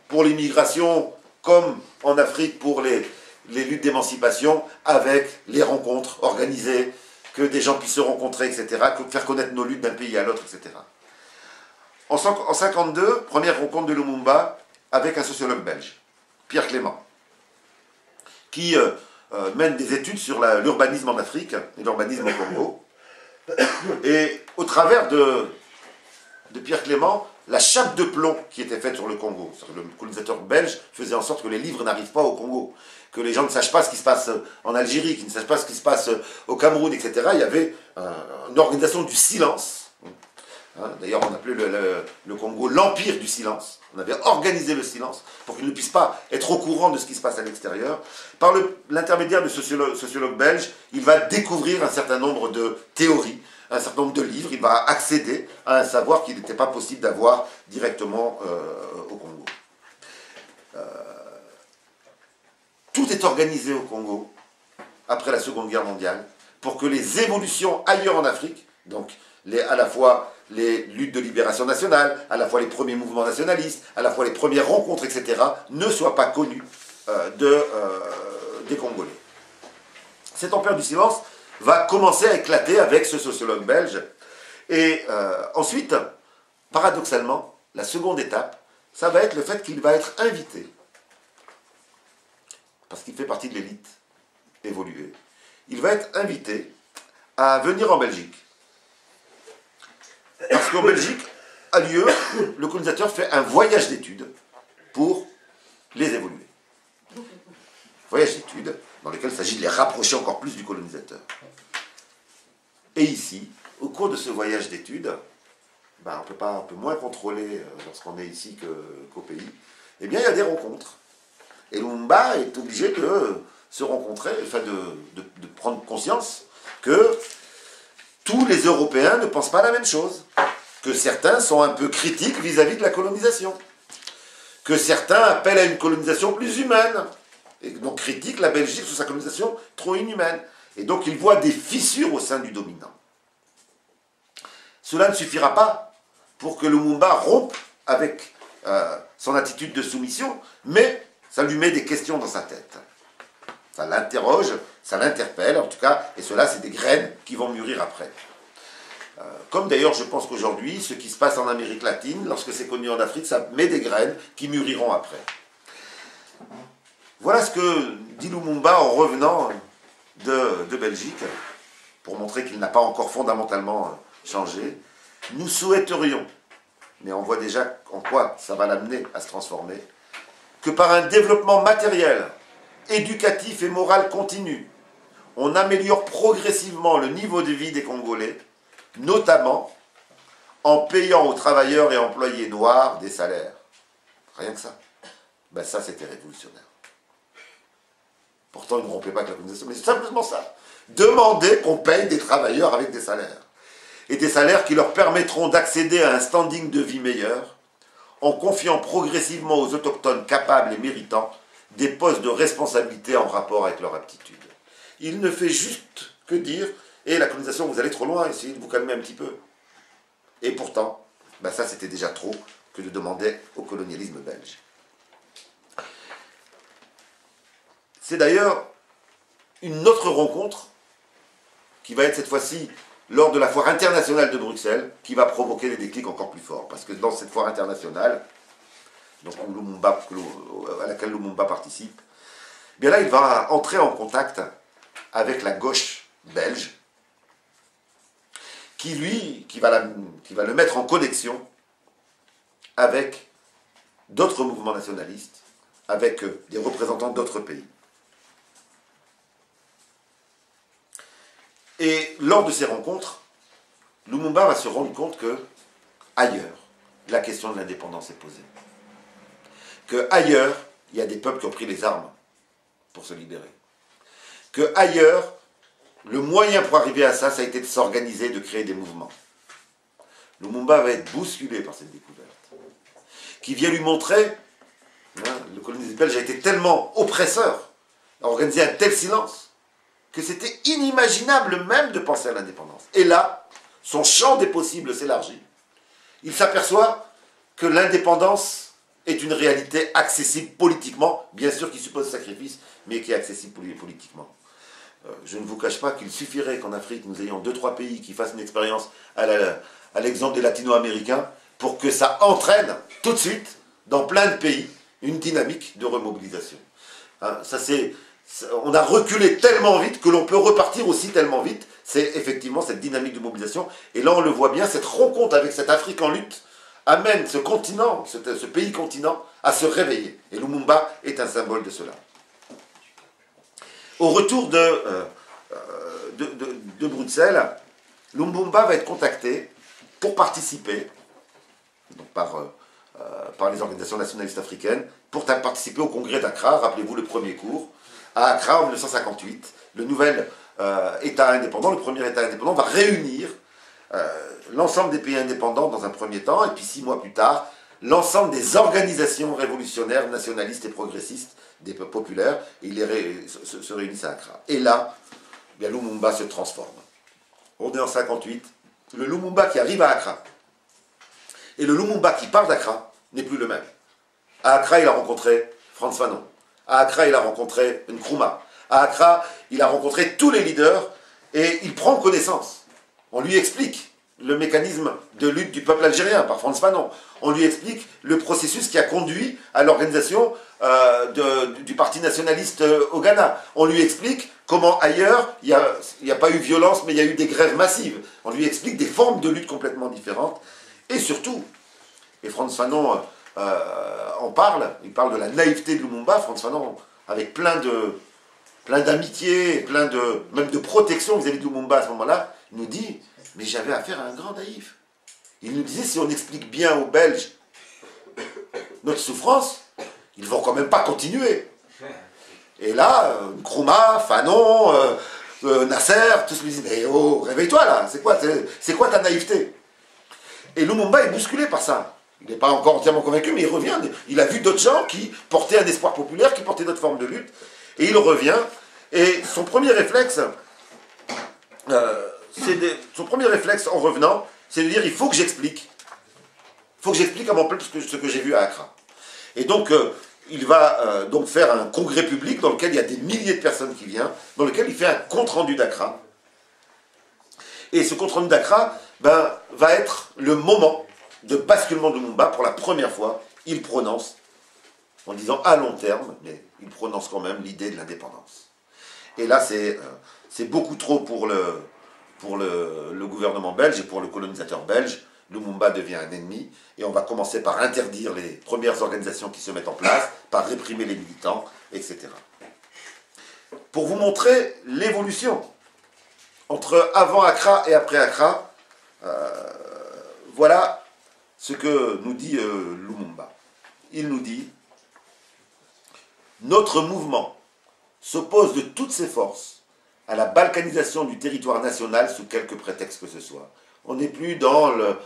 pour l'immigration, comme en Afrique pour les luttes d'émancipation, avec les rencontres organisées, que des gens puissent se rencontrer, etc., que faire connaître nos luttes d'un pays à l'autre, etc. En 1952, première rencontre de Lumumba avec un sociologue belge, Pierre Clément, qui mène des études sur l'urbanisme en Afrique et l'urbanisme au Congo. Et au travers de Pierre Clément, la chape de plomb qui était faite sur le Congo, le colonisateur belge faisait en sorte que les livres n'arrivent pas au Congo, que les gens ne sachent pas ce qui se passe en Algérie, qu'ils ne sachent pas ce qui se passe au Cameroun, etc. Il y avait une organisation du silence. D'ailleurs, on appelait le Congo l'empire du silence. On avait organisé le silence pour qu'ils ne puissent pas être au courant de ce qui se passe à l'extérieur. Par l'intermédiaire de sociologues belges, il va découvrir un certain nombre de théories, un certain nombre de livres. Il va accéder à un savoir qu'il n'était pas possible d'avoir directement au Congo. Tout est organisé au Congo, après la Seconde Guerre mondiale, pour que les évolutions ailleurs en Afrique, donc à la fois les luttes de libération nationale, à la fois les premiers mouvements nationalistes, à la fois les premières rencontres, etc., ne soient pas connues des Congolais. Cet empire du silence va commencer à éclater avec ce sociologue belge. Et ensuite, paradoxalement, la seconde étape, ça va être le fait qu'il va être invité, parce qu'il fait partie de l'élite évoluée, il va être invité à venir en Belgique. Parce qu'en Belgique a lieu, le colonisateur fait un voyage d'études pour les évoluer. Voyage d'études dans lequel il s'agit de les rapprocher encore plus du colonisateur. Et ici, au cours de ce voyage d'études, ben, on peut moins contrôler lorsqu'on est ici qu'au pays, eh bien il y a des rencontres. Et Lumumba est obligé de se rencontrer, enfin de prendre conscience que tous les Européens ne pensent pas la même chose, que certains sont un peu critiques vis-à-vis de la colonisation, que certains appellent à une colonisation plus humaine, et donc critiquent la Belgique sur sa colonisation trop inhumaine. Et donc ils voient des fissures au sein du dominant. Cela ne suffira pas pour que Lumumba rompe avec son attitude de soumission, mais ça lui met des questions dans sa tête. Ça l'interroge, ça l'interpelle, en tout cas, et cela, c'est des graines qui vont mûrir après. Comme d'ailleurs, je pense qu'aujourd'hui, ce qui se passe en Amérique latine, lorsque c'est connu en Afrique, ça met des graines qui mûriront après. Voilà ce que dit Lumumba en revenant de Belgique, pour montrer qu'il n'a pas encore fondamentalement changé. Nous souhaiterions, mais on voit déjà en quoi ça va l'amener à se transformer, que par un développement matériel, éducatif et moral continu, on améliore progressivement le niveau de vie des Congolais, notamment en payant aux travailleurs et employés noirs des salaires. Rien que ça. Ben ça, c'était révolutionnaire. Pourtant, ils ne rompaient pas avec la colonisation, mais c'est simplement ça. Demander qu'on paye des travailleurs avec des salaires. Et des salaires qui leur permettront d'accéder à un standing de vie meilleur, en confiant progressivement aux autochtones capables et méritants des postes de responsabilité en rapport avec leur aptitude. Il ne fait juste que dire « Et la colonisation, vous allez trop loin, essayez de vous calmer un petit peu. » Et pourtant, ben ça c'était déjà trop que de demander au colonialisme belge. C'est d'ailleurs une autre rencontre qui va être cette fois-ci lors de la foire internationale de Bruxelles qui va provoquer des déclics encore plus forts. Parce que dans cette foire internationale, donc à laquelle Lumumba participe, bien là il va entrer en contact avec la gauche belge qui va le mettre en connexion avec d'autres mouvements nationalistes, avec des représentants d'autres pays. Et lors de ces rencontres, Lumumba va se rendre compte que, ailleurs, la question de l'indépendance est posée. Que ailleurs, il y a des peuples qui ont pris les armes pour se libérer. Que ailleurs, le moyen pour arriver à ça, ça a été de s'organiser, de créer des mouvements. Lumumba va être bousculé par cette découverte, qui vient lui montrer, le colonialisme belge a été tellement oppresseur, a organisé un tel silence, que c'était inimaginable même de penser à l'indépendance. Et là, son champ des possibles s'élargit. Il s'aperçoit que l'indépendance est une réalité accessible politiquement, bien sûr qui suppose sacrifice, mais qui est accessible politiquement. Je ne vous cache pas qu'il suffirait qu'en Afrique, nous ayons 2-3 pays qui fassent une expérience à l'exemple des latino-américains, pour que ça entraîne tout de suite, dans plein de pays, une dynamique de remobilisation. On a reculé tellement vite que l'on peut repartir aussi tellement vite. C'est effectivement cette dynamique de mobilisation. Et là, on le voit bien, cette rencontre avec cette Afrique en lutte amène ce continent, ce pays-continent, à se réveiller. Et Lumumba est un symbole de cela. Au retour de Bruxelles, Lumumba va être contacté pour participer, donc par les organisations nationalistes africaines, pour participer au congrès d'Accra, rappelez-vous le premier cours, à Accra en 1958, le nouvel État indépendant, le premier État indépendant, va réunir l'ensemble des pays indépendants dans un premier temps, et puis 6 mois plus tard, l'ensemble des organisations révolutionnaires, nationalistes et progressistes, des peuples populaires, et ils se réunissent à Accra. Et là, bien, Lumumba se transforme. On est en 1958, le Lumumba qui arrive à Accra, et le Lumumba qui part d'Accra n'est plus le même. À Accra, il a rencontré Frantz Fanon. À Accra, il a rencontré Nkrumah. À Accra, il a rencontré tous les leaders et il prend connaissance. On lui explique le mécanisme de lutte du peuple algérien par Frantz Fanon. On lui explique le processus qui a conduit à l'organisation du parti nationaliste au Ghana. On lui explique comment ailleurs, il n'y a pas eu violence, mais il y a eu des grèves massives. On lui explique des formes de lutte complètement différentes. Et surtout, et Frantz Fanon en parle, il parle de la naïveté de Lumumba, Frantz Fanon, avec plein d'amitié, même de protection vis-à-vis de Lumumba à ce moment-là, il nous dit, Mais j'avais affaire à un grand naïf. Il nous disait, si on explique bien aux Belges notre souffrance, ils vont quand même pas continuer. Et là, Nkrumah, Fanon, Nasser, tous me disent, mais oh, réveille-toi là, c'est quoi ta naïveté? Et Lumumba est bousculé par ça. Il n'est pas encore entièrement convaincu, mais il revient. Il a vu d'autres gens qui portaient un espoir populaire, qui portaient d'autres formes de lutte. Et il revient. Et son premier réflexe, en revenant, c'est de dire, il faut que j'explique. Il faut que j'explique à mon peuple ce que j'ai vu à Accra. Et donc, il va donc faire un congrès public dans lequel il y a des milliers de personnes qui viennent, dans lequel il fait un compte-rendu d'Accra. Et ce compte-rendu d'Accra va être le moment de basculement de Lumumba. Pour la première fois, il prononce, en disant à long terme, mais il prononce quand même l'idée de l'indépendance. Et là, c'est beaucoup trop pour le gouvernement belge et pour le colonisateur belge. Lumumba devient un ennemi, et on va commencer par interdire les premières organisations qui se mettent en place, par réprimer les militants, etc. Pour vous montrer l'évolution entre avant Accra et après Accra, voilà ce que nous dit Lumumba. Il nous dit « Notre mouvement s'oppose de toutes ses forces à la balkanisation du territoire national sous quelque prétexte que ce soit. » On n'est plus dans le...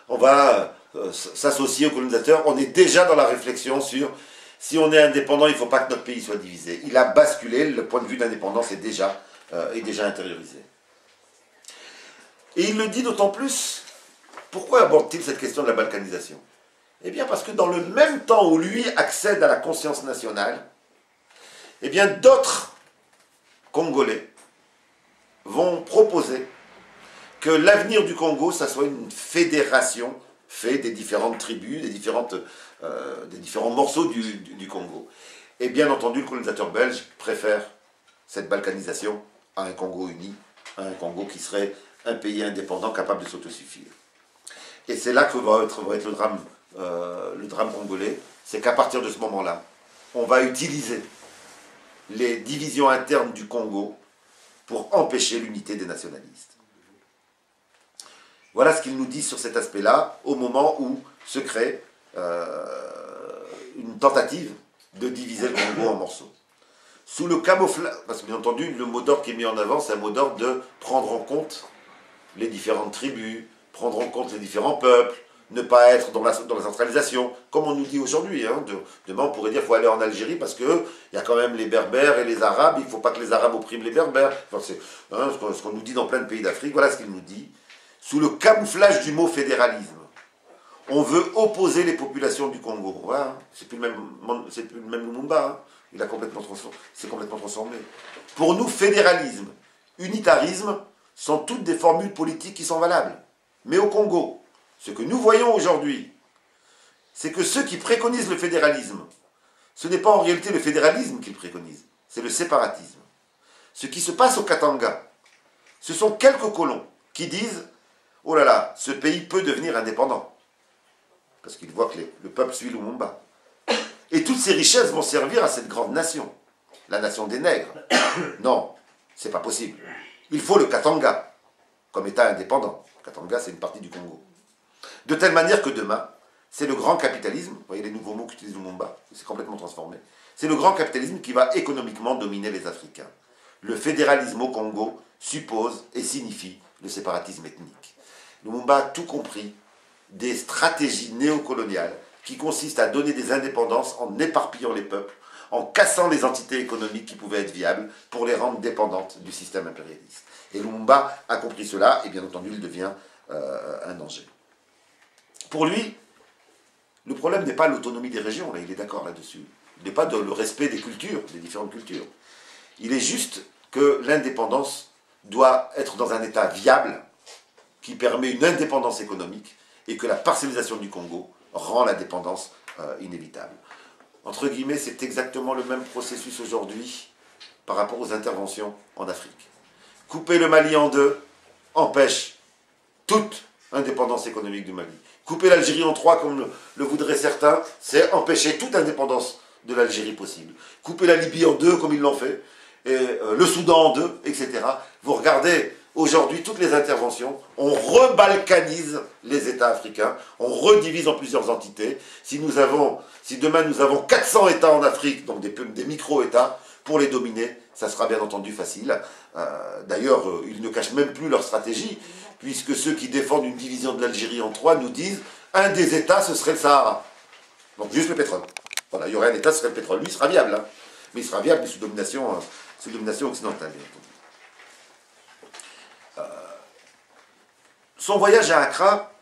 On va s'associer aux colonisateurs, on est déjà dans la réflexion sur si on est indépendant, il ne faut pas que notre pays soit divisé. Il a basculé, le point de vue de l'indépendance est déjà intériorisé. Et il le dit d'autant plus, pourquoi aborde-t-il cette question de la balkanisation? Eh bien parce que dans le même temps où lui accède à la conscience nationale, eh bien d'autres Congolais vont proposer que l'avenir du Congo, ça soit une fédération faite des différentes tribus, des différents morceaux du Congo. Et bien entendu, le colonisateur belge préfère cette balkanisation à un Congo uni, à un Congo qui serait un pays indépendant capable de s'autosuffire. Et c'est là que va être le drame congolais, c'est qu'à partir de ce moment-là, on va utiliser les divisions internes du Congo pour empêcher l'unité des nationalistes. Voilà ce qu'il nous dit sur cet aspect-là, au moment où se crée une tentative de diviser le Congo en morceaux. Sous le camouflage, parce que bien entendu, le mot d'ordre qui est mis en avant, c'est un mot d'ordre de prendre en compte les différentes tribus, prendre en compte les différents peuples, ne pas être dans la centralisation, comme on nous dit aujourd'hui. Hein, demain, on pourrait dire qu'il faut aller en Algérie parce qu'il y a quand même les Berbères et les Arabes, il ne faut pas que les Arabes oppriment les Berbères. Enfin, c'est ce qu'on nous dit dans plein de pays d'Afrique, voilà ce qu'il nous dit. Sous le camouflage du mot fédéralisme, on veut opposer les populations du Congo. Voilà, c'est plus le même Lumumba, hein. Il a c'est complètement transformé. Pour nous, fédéralisme, unitarisme sont toutes des formules politiques qui sont valables. Mais au Congo, ce que nous voyons aujourd'hui, c'est que ceux qui préconisent le fédéralisme, ce n'est pas en réalité le fédéralisme qu'ils préconisent, c'est le séparatisme. Ce qui se passe au Katanga, ce sont quelques colons qui disent « Oh là là, ce pays peut devenir indépendant ». Parce qu'ils voient que le peuple suit Lumumba. Et toutes ces richesses vont servir à cette grande nation, la nation des nègres. Non, c'est pas possible. Il faut le Katanga comme État indépendant. Katanga, c'est une partie du Congo. De telle manière que demain, c'est le grand capitalisme, vous voyez les nouveaux mots qu'utilise Lumumba, c'est complètement transformé, c'est le grand capitalisme qui va économiquement dominer les Africains. Le fédéralisme au Congo suppose et signifie le séparatisme ethnique. Lumumba a tout compris des stratégies néocoloniales qui consistent à donner des indépendances en éparpillant les peuples, en cassant les entités économiques qui pouvaient être viables pour les rendre dépendantes du système impérialiste. Et Lumumba a compris cela, et bien entendu, il devient un danger. Pour lui, le problème n'est pas l'autonomie des régions, là, il est d'accord là-dessus. Il n'est pas le respect des cultures, des différentes cultures. Il est juste que l'indépendance doit être dans un état viable qui permet une indépendance économique et que la parcellisation du Congo rend la dépendance inévitable. Entre guillemets, c'est exactement le même processus aujourd'hui par rapport aux interventions en Afrique. Couper le Mali en deux empêche toute indépendance économique du Mali. Couper l'Algérie en trois, comme le voudraient certains, c'est empêcher toute indépendance de l'Algérie possible. Couper la Libye en deux, comme ils l'ont fait, et le Soudan en deux, etc. Vous regardez aujourd'hui, toutes les interventions, on rebalkanise les États africains, on redivise en plusieurs entités. Si demain nous avons 400 États en Afrique, donc des micro-États, pour les dominer, ça sera bien entendu facile. D'ailleurs, ils ne cachent même plus leur stratégie, puisque ceux qui défendent une division de l'Algérie en 3 nous disent un des États, ce serait le Sahara. Donc juste le pétrole. Voilà, il y aurait un État, ce serait le pétrole. Lui, il sera viable, hein, mais il sera viable sous domination occidentale, bien entendu. Son voyage à Accra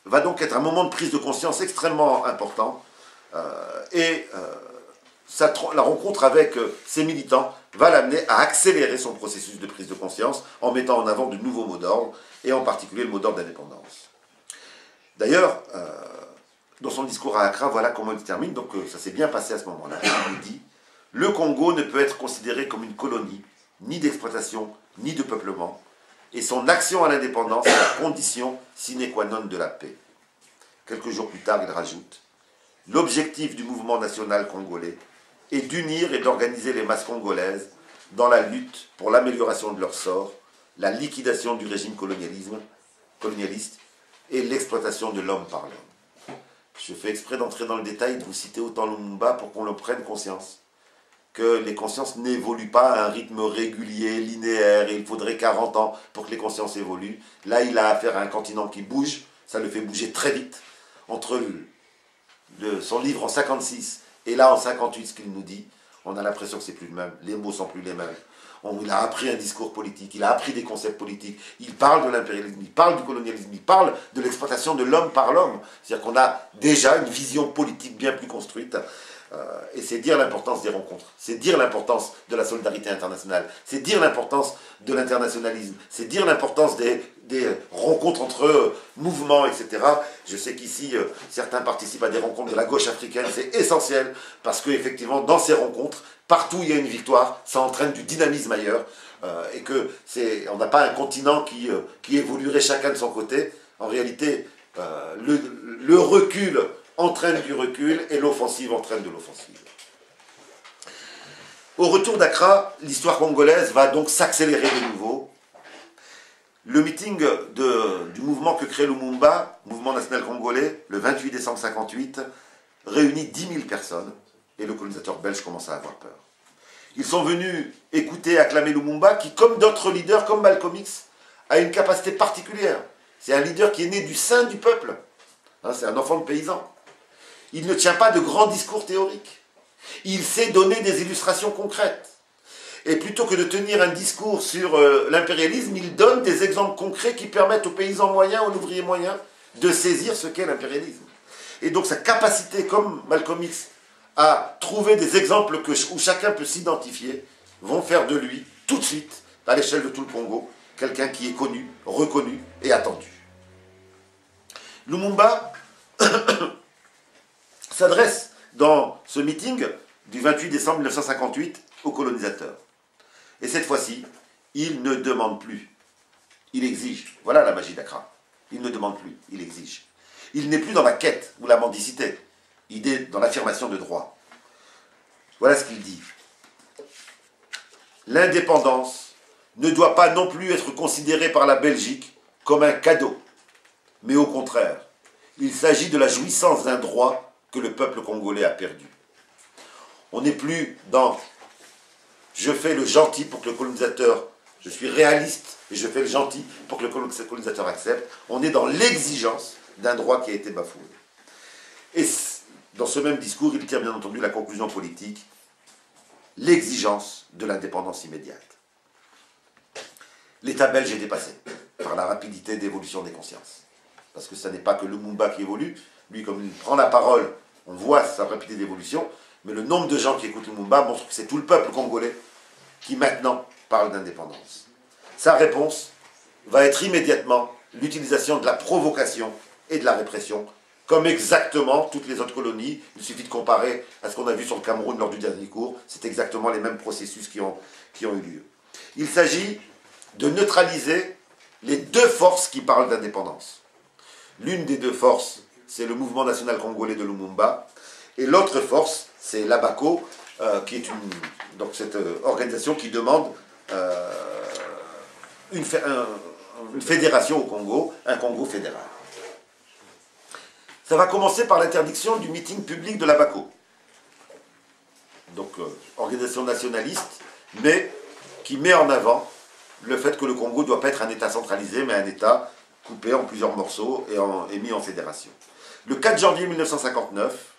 va donc être un moment de prise de conscience extrêmement important, la rencontre avec ses militants va l'amener à accélérer son processus de prise de conscience en mettant en avant de nouveaux mots d'ordre, et en particulier le mot d'ordre d'indépendance. D'ailleurs, dans son discours à Accra, voilà comment il termine, donc ça s'est bien passé à ce moment-là. Il nous dit « Le Congo ne peut être considéré comme une colonie, ni d'exploitation, ni de peuplement, et son action à l'indépendance est la condition sine qua non de la paix. » Quelques jours plus tard, il rajoute « L'objectif du mouvement national congolais est d'unir et d'organiser les masses congolaises dans la lutte pour l'amélioration de leur sort, la liquidation du régime colonialiste et l'exploitation de l'homme par l'homme. » Je fais exprès d'entrer dans le détail, de vous citer autant Lumumba pour qu'on le prenne conscience. Que les consciences n'évoluent pas à un rythme régulier, linéaire, et il faudrait 40 ans pour que les consciences évoluent. Là, il a affaire à un continent qui bouge, ça le fait bouger très vite. Entre son livre en 56 et là en 58, ce qu'il nous dit, on a l'impression que c'est plus le même, les mots sont plus les mêmes. Il a appris un discours politique, il a appris des concepts politiques, il parle de l'impérialisme, il parle du colonialisme, il parle de l'exploitation de l'homme par l'homme. C'est-à-dire qu'on a déjà une vision politique bien plus construite. Et c'est dire l'importance des rencontres, c'est dire l'importance de la solidarité internationale, c'est dire l'importance de l'internationalisme, c'est dire l'importance des rencontres entre mouvements, etc. Je sais qu'ici, certains participent à des rencontres de la gauche africaine, c'est essentiel, parce qu'effectivement, dans ces rencontres, partout où il y a une victoire, ça entraîne du dynamisme ailleurs, et on n'a pas un continent qui évoluerait chacun de son côté. En réalité, le recul entraîne du recul et l'offensive entraîne de l'offensive. Au retour d'Accra, l'histoire congolaise va donc s'accélérer de nouveau. Le meeting du mouvement que crée Lumumba, Mouvement national congolais, le 28 décembre 1958, réunit 10 000 personnes et le colonisateur belge commence à avoir peur. Ils sont venus écouter, acclamer Lumumba qui, comme d'autres leaders, comme Malcolm X, a une capacité particulière. C'est un leader qui est né du sein du peuple. Hein, c'est un enfant de paysan. Il ne tient pas de grands discours théoriques. Il sait donner des illustrations concrètes. Et plutôt que de tenir un discours sur l'impérialisme, il donne des exemples concrets qui permettent aux paysans moyens, aux ouvriers moyens, de saisir ce qu'est l'impérialisme. Et donc sa capacité, comme Malcolm X, à trouver des exemples où chacun peut s'identifier, vont faire de lui, tout de suite, à l'échelle de tout le Congo, quelqu'un qui est connu, reconnu et attendu. Lumumba s'adresse dans ce meeting du 28 décembre 1958 aux colonisateurs. Et cette fois-ci, il ne demande plus, il exige. Voilà la magie d'Accra. Il ne demande plus, il exige. Il n'est plus dans la quête ou la mendicité, il est dans l'affirmation de droit. Voilà ce qu'il dit. L'indépendance ne doit pas non plus être considérée par la Belgique comme un cadeau, mais au contraire, il s'agit de la jouissance d'un droit que le peuple congolais a perdu. On n'est plus dans « je fais le gentil pour que le colonisateur, je suis réaliste et je fais le gentil pour que le colonisateur accepte ». On est dans l'exigence d'un droit qui a été bafoué. Et dans ce même discours, il tire bien entendu la conclusion politique, l'exigence de l'indépendance immédiate. L'État belge est dépassé par la rapidité d'évolution des consciences. Parce que ce n'est pas que Lumumba qui évolue, lui comme il prend la parole, on voit sa rapidité d'évolution, mais le nombre de gens qui écoutent Lumumba montre que c'est tout le peuple congolais qui maintenant parle d'indépendance. Sa réponse va être immédiatement l'utilisation de la provocation et de la répression, comme exactement toutes les autres colonies. Il suffit de comparer à ce qu'on a vu sur le Cameroun lors du dernier cours, c'est exactement les mêmes processus qui ont eu lieu. Il s'agit de neutraliser les deux forces qui parlent d'indépendance. L'une des deux forces, c'est le mouvement national congolais de Lumumba, et l'autre force, c'est l'ABACO, qui est cette organisation qui demande une fédération au Congo, un Congo fédéral. Ça va commencer par l'interdiction du meeting public de la BACO. Donc, organisation nationaliste, mais qui met en avant le fait que le Congo ne doit pas être un État centralisé, mais un État coupé en plusieurs morceaux et mis en fédération. Le 4 janvier 1959,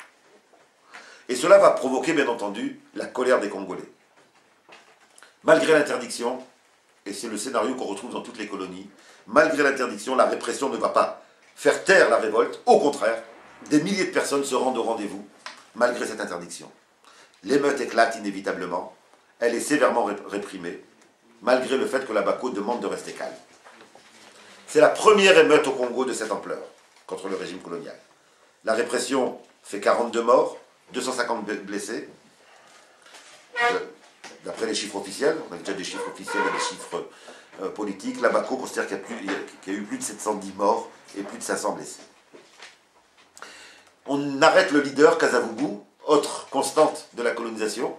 et cela va provoquer, bien entendu, la colère des Congolais. Malgré l'interdiction, et c'est le scénario qu'on retrouve dans toutes les colonies, malgré l'interdiction, la répression ne va pas faire taire la révolte. Au contraire, des milliers de personnes se rendent au rendez-vous, malgré cette interdiction. L'émeute éclate inévitablement, elle est sévèrement réprimée, malgré le fait que la BACO demande de rester calme. C'est la première émeute au Congo de cette ampleur, contre le régime colonial. La répression fait 42 morts, 250 blessés, d'après les chiffres officiels. On a déjà des chiffres officiels et des chiffres politiques. La BACO considère qu'il y a eu plus de 710 morts et plus de 500 blessés. On arrête le leader, Kasavubu, autre constante de la colonisation.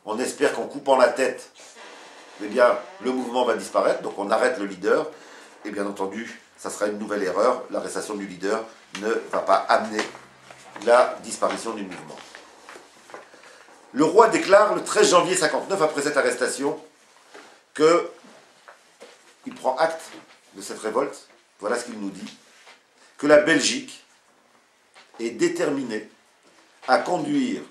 On espère qu'en coupant la tête, eh bien, le mouvement va disparaître, donc on arrête le leader, et bien entendu, ça sera une nouvelle erreur, l'arrestation du leader ne va pas amener la disparition du mouvement. Le roi déclare le 13 janvier 59, après cette arrestation, qu'il prend acte de cette révolte, voilà ce qu'il nous dit, que la Belgique est déterminée à conduire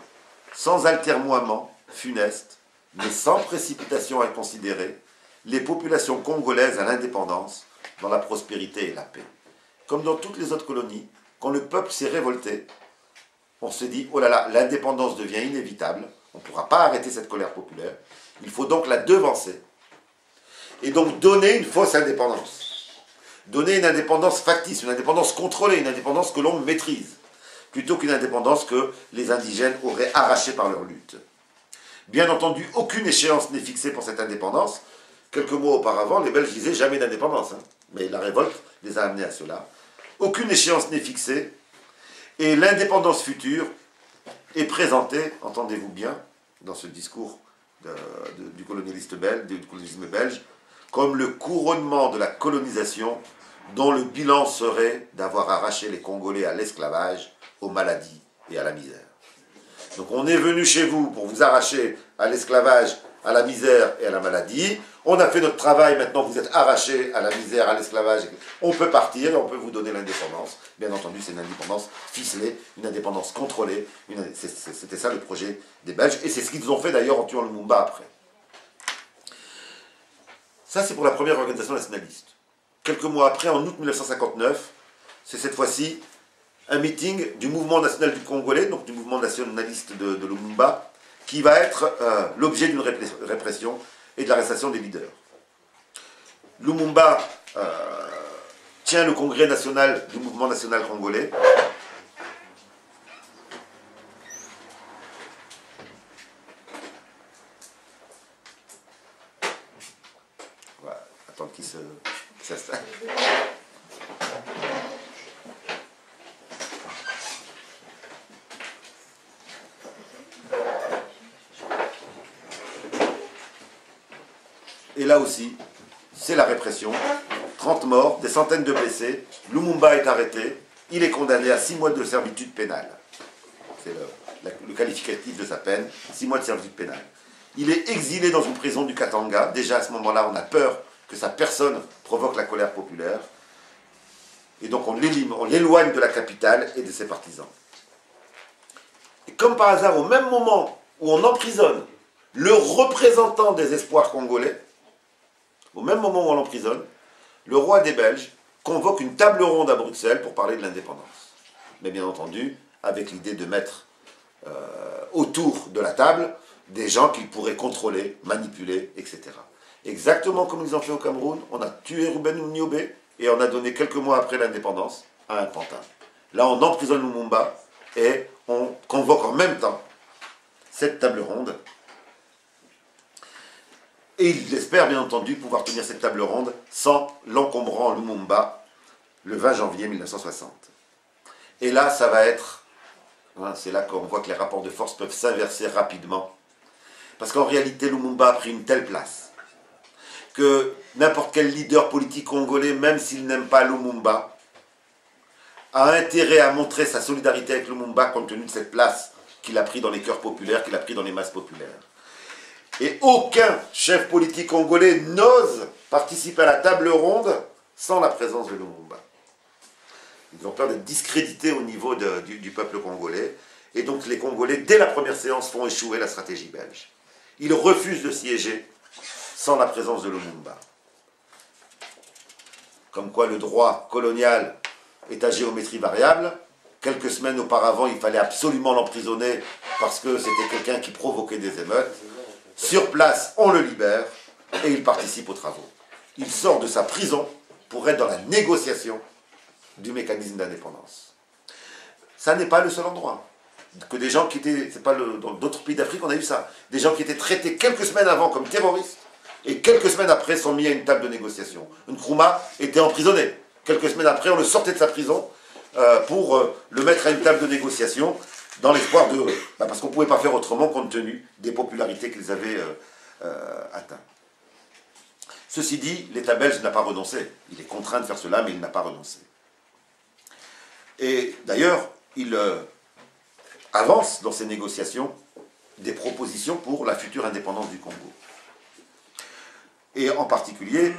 sans altermoiement funeste, mais sans précipitation inconsidérée, les populations congolaises à l'indépendance, dans la prospérité et la paix. Comme dans toutes les autres colonies, quand le peuple s'est révolté, on se dit, oh là là, l'indépendance devient inévitable, on ne pourra pas arrêter cette colère populaire, il faut donc la devancer, et donc donner une fausse indépendance. Donner une indépendance factice, une indépendance contrôlée, une indépendance que l'on maîtrise, plutôt qu'une indépendance que les indigènes auraient arrachée par leur lutte. Bien entendu, aucune échéance n'est fixée pour cette indépendance. Quelques mois auparavant, les Belges disaient jamais d'indépendance, mais la révolte les a amenés à cela. Aucune échéance n'est fixée, et l'indépendance future est présentée, entendez-vous bien, dans ce discours du colonialisme belge, comme le couronnement de la colonisation dont le bilan serait d'avoir arraché les Congolais à l'esclavage, aux maladies et à la misère. Donc on est venu chez vous pour vous arracher à l'esclavage, à la misère et à la maladie. On a fait notre travail, maintenant vous êtes arrachés à la misère, à l'esclavage. On peut partir et on peut vous donner l'indépendance. Bien entendu, c'est une indépendance ficelée, une indépendance contrôlée. C'était ça le projet des Belges. Et c'est ce qu'ils ont fait d'ailleurs en tuant Lumumba après. Ça, c'est pour la première organisation nationaliste. Quelques mois après, en août 1959, c'est cette fois-ci un meeting du mouvement national du Congolais, donc du mouvement nationaliste de Lumumba, qui va être l'objet d'une répression et de l'arrestation des leaders. Lumumba tient le congrès national du mouvement national congolais. On va attendre qu'il s'installe. Et là aussi, c'est la répression. 30 morts, des centaines de blessés. Lumumba est arrêté. Il est condamné à 6 mois de servitude pénale. C'est le qualificatif de sa peine, 6 mois de servitude pénale. Il est exilé dans une prison du Katanga. Déjà à ce moment-là, on a peur que sa personne provoque la colère populaire. Et donc on l'éloigne de la capitale et de ses partisans. Et comme par hasard, au même moment où on emprisonne le représentant des espoirs congolais, au même moment où on l'emprisonne, le roi des Belges convoque une table ronde à Bruxelles pour parler de l'indépendance. Mais bien entendu, avec l'idée de mettre autour de la table des gens qu'il pourrait contrôler, manipuler, etc. Exactement comme ils ont fait au Cameroun, on a tué Ruben Niobé et on a donné quelques mois après l'indépendance à un pantin. Là, on emprisonne Lumumba et on convoque en même temps cette table ronde. Et ils espèrent bien entendu pouvoir tenir cette table ronde sans l'encombrant Lumumba le 20 janvier 1960. Et là, ça va être, c'est là qu'on voit que les rapports de force peuvent s'inverser rapidement. Parce qu'en réalité, Lumumba a pris une telle place. que n'importe quel leader politique congolais, même s'il n'aime pas Lumumba, a intérêt à montrer sa solidarité avec Lumumba compte tenu de cette place qu'il a pris dans les cœurs populaires, qu'il a pris dans les masses populaires. Et aucun chef politique congolais n'ose participer à la table ronde sans la présence de Lumumba. Ils ont peur d'être discrédités au niveau du peuple congolais. Et donc les Congolais, dès la première séance, font échouer la stratégie belge. Ils refusent de siéger sans la présence de Lumumba. Comme quoi le droit colonial est à géométrie variable. Quelques semaines auparavant, il fallait absolument l'emprisonner parce que c'était quelqu'un qui provoquait des émeutes. Sur place, on le libère et il participe aux travaux. Il sort de sa prison pour être dans la négociation du mécanisme d'indépendance. Ça n'est pas le seul endroit. Que des gens qui étaient, c'est pas dans d'autres pays d'Afrique, on a eu ça. Des gens qui étaient traités quelques semaines avant comme terroristes et quelques semaines après sont mis à une table de négociation. Nkrumah était emprisonné. Quelques semaines après, on le sortait de sa prison pour le mettre à une table de négociation dans l'espoir de... parce qu'on ne pouvait pas faire autrement compte tenu des popularités qu'ils avaient atteintes. Ceci dit, l'État belge n'a pas renoncé. Il est contraint de faire cela, mais il n'a pas renoncé. Et d'ailleurs, il avance dans ces négociations des propositions pour la future indépendance du Congo. Et en particulier,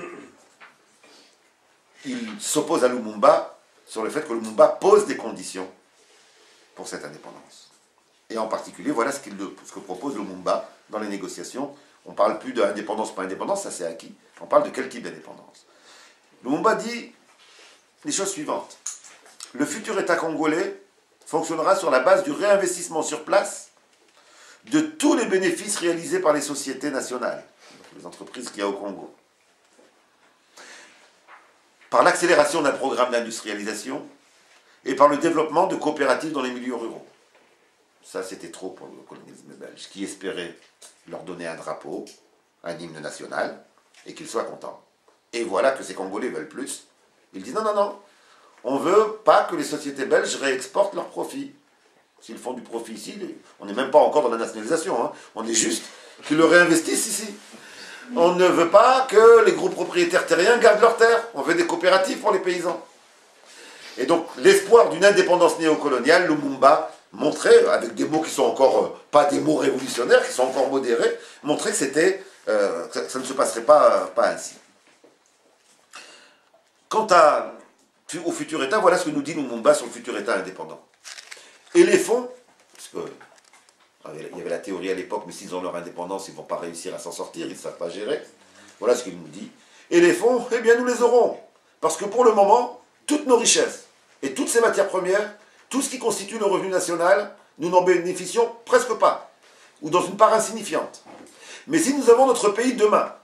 il s'oppose à Lumumba sur le fait que Lumumba pose des conditions pour cette indépendance. Et en particulier, voilà ce que propose Lumumba dans les négociations. On ne parle plus d'indépendance par indépendance, ça c'est acquis. On parle de quel type d'indépendance. Lumumba dit les choses suivantes. Le futur État congolais fonctionnera sur la base du réinvestissement sur place de tous les bénéfices réalisés par les sociétés nationales, les entreprises qu'il y a au Congo, par l'accélération d'un programme d'industrialisation et par le développement de coopératives dans les milieux ruraux. Ça, c'était trop pour le colonialisme belge, qui espérait leur donner un drapeau, un hymne national, et qu'ils soient contents. Et voilà que ces Congolais veulent plus. Ils disent non, non, non, on ne veut pas que les sociétés belges réexportent leurs profits. S'ils font du profit ici, on n'est même pas encore dans la nationalisation, hein. On est juste qu'ils le réinvestissent ici. On ne veut pas que les groupes propriétaires terriens gardent leurs terres. On veut des coopératives pour les paysans. Et donc, l'espoir d'une indépendance néocoloniale, Lumumba montrait, avec des mots qui sont encore pas des mots révolutionnaires, qui sont encore modérés, montrait que c'était, ça ne se passerait pas ainsi. Quant au futur État, voilà ce que nous dit Lumumba sur le futur État indépendant. Et les fonds, parce que il y avait la théorie à l'époque, mais s'ils ont leur indépendance, ils ne vont pas réussir à s'en sortir, ils ne savent pas gérer. Voilà ce qu'il nous dit. Et les fonds, eh bien nous les aurons. Parce que pour le moment, toutes nos richesses et toutes ces matières premières, tout ce qui constitue le revenu national, nous n'en bénéficions presque pas, ou dans une part insignifiante. Mais si nous avons notre pays demain,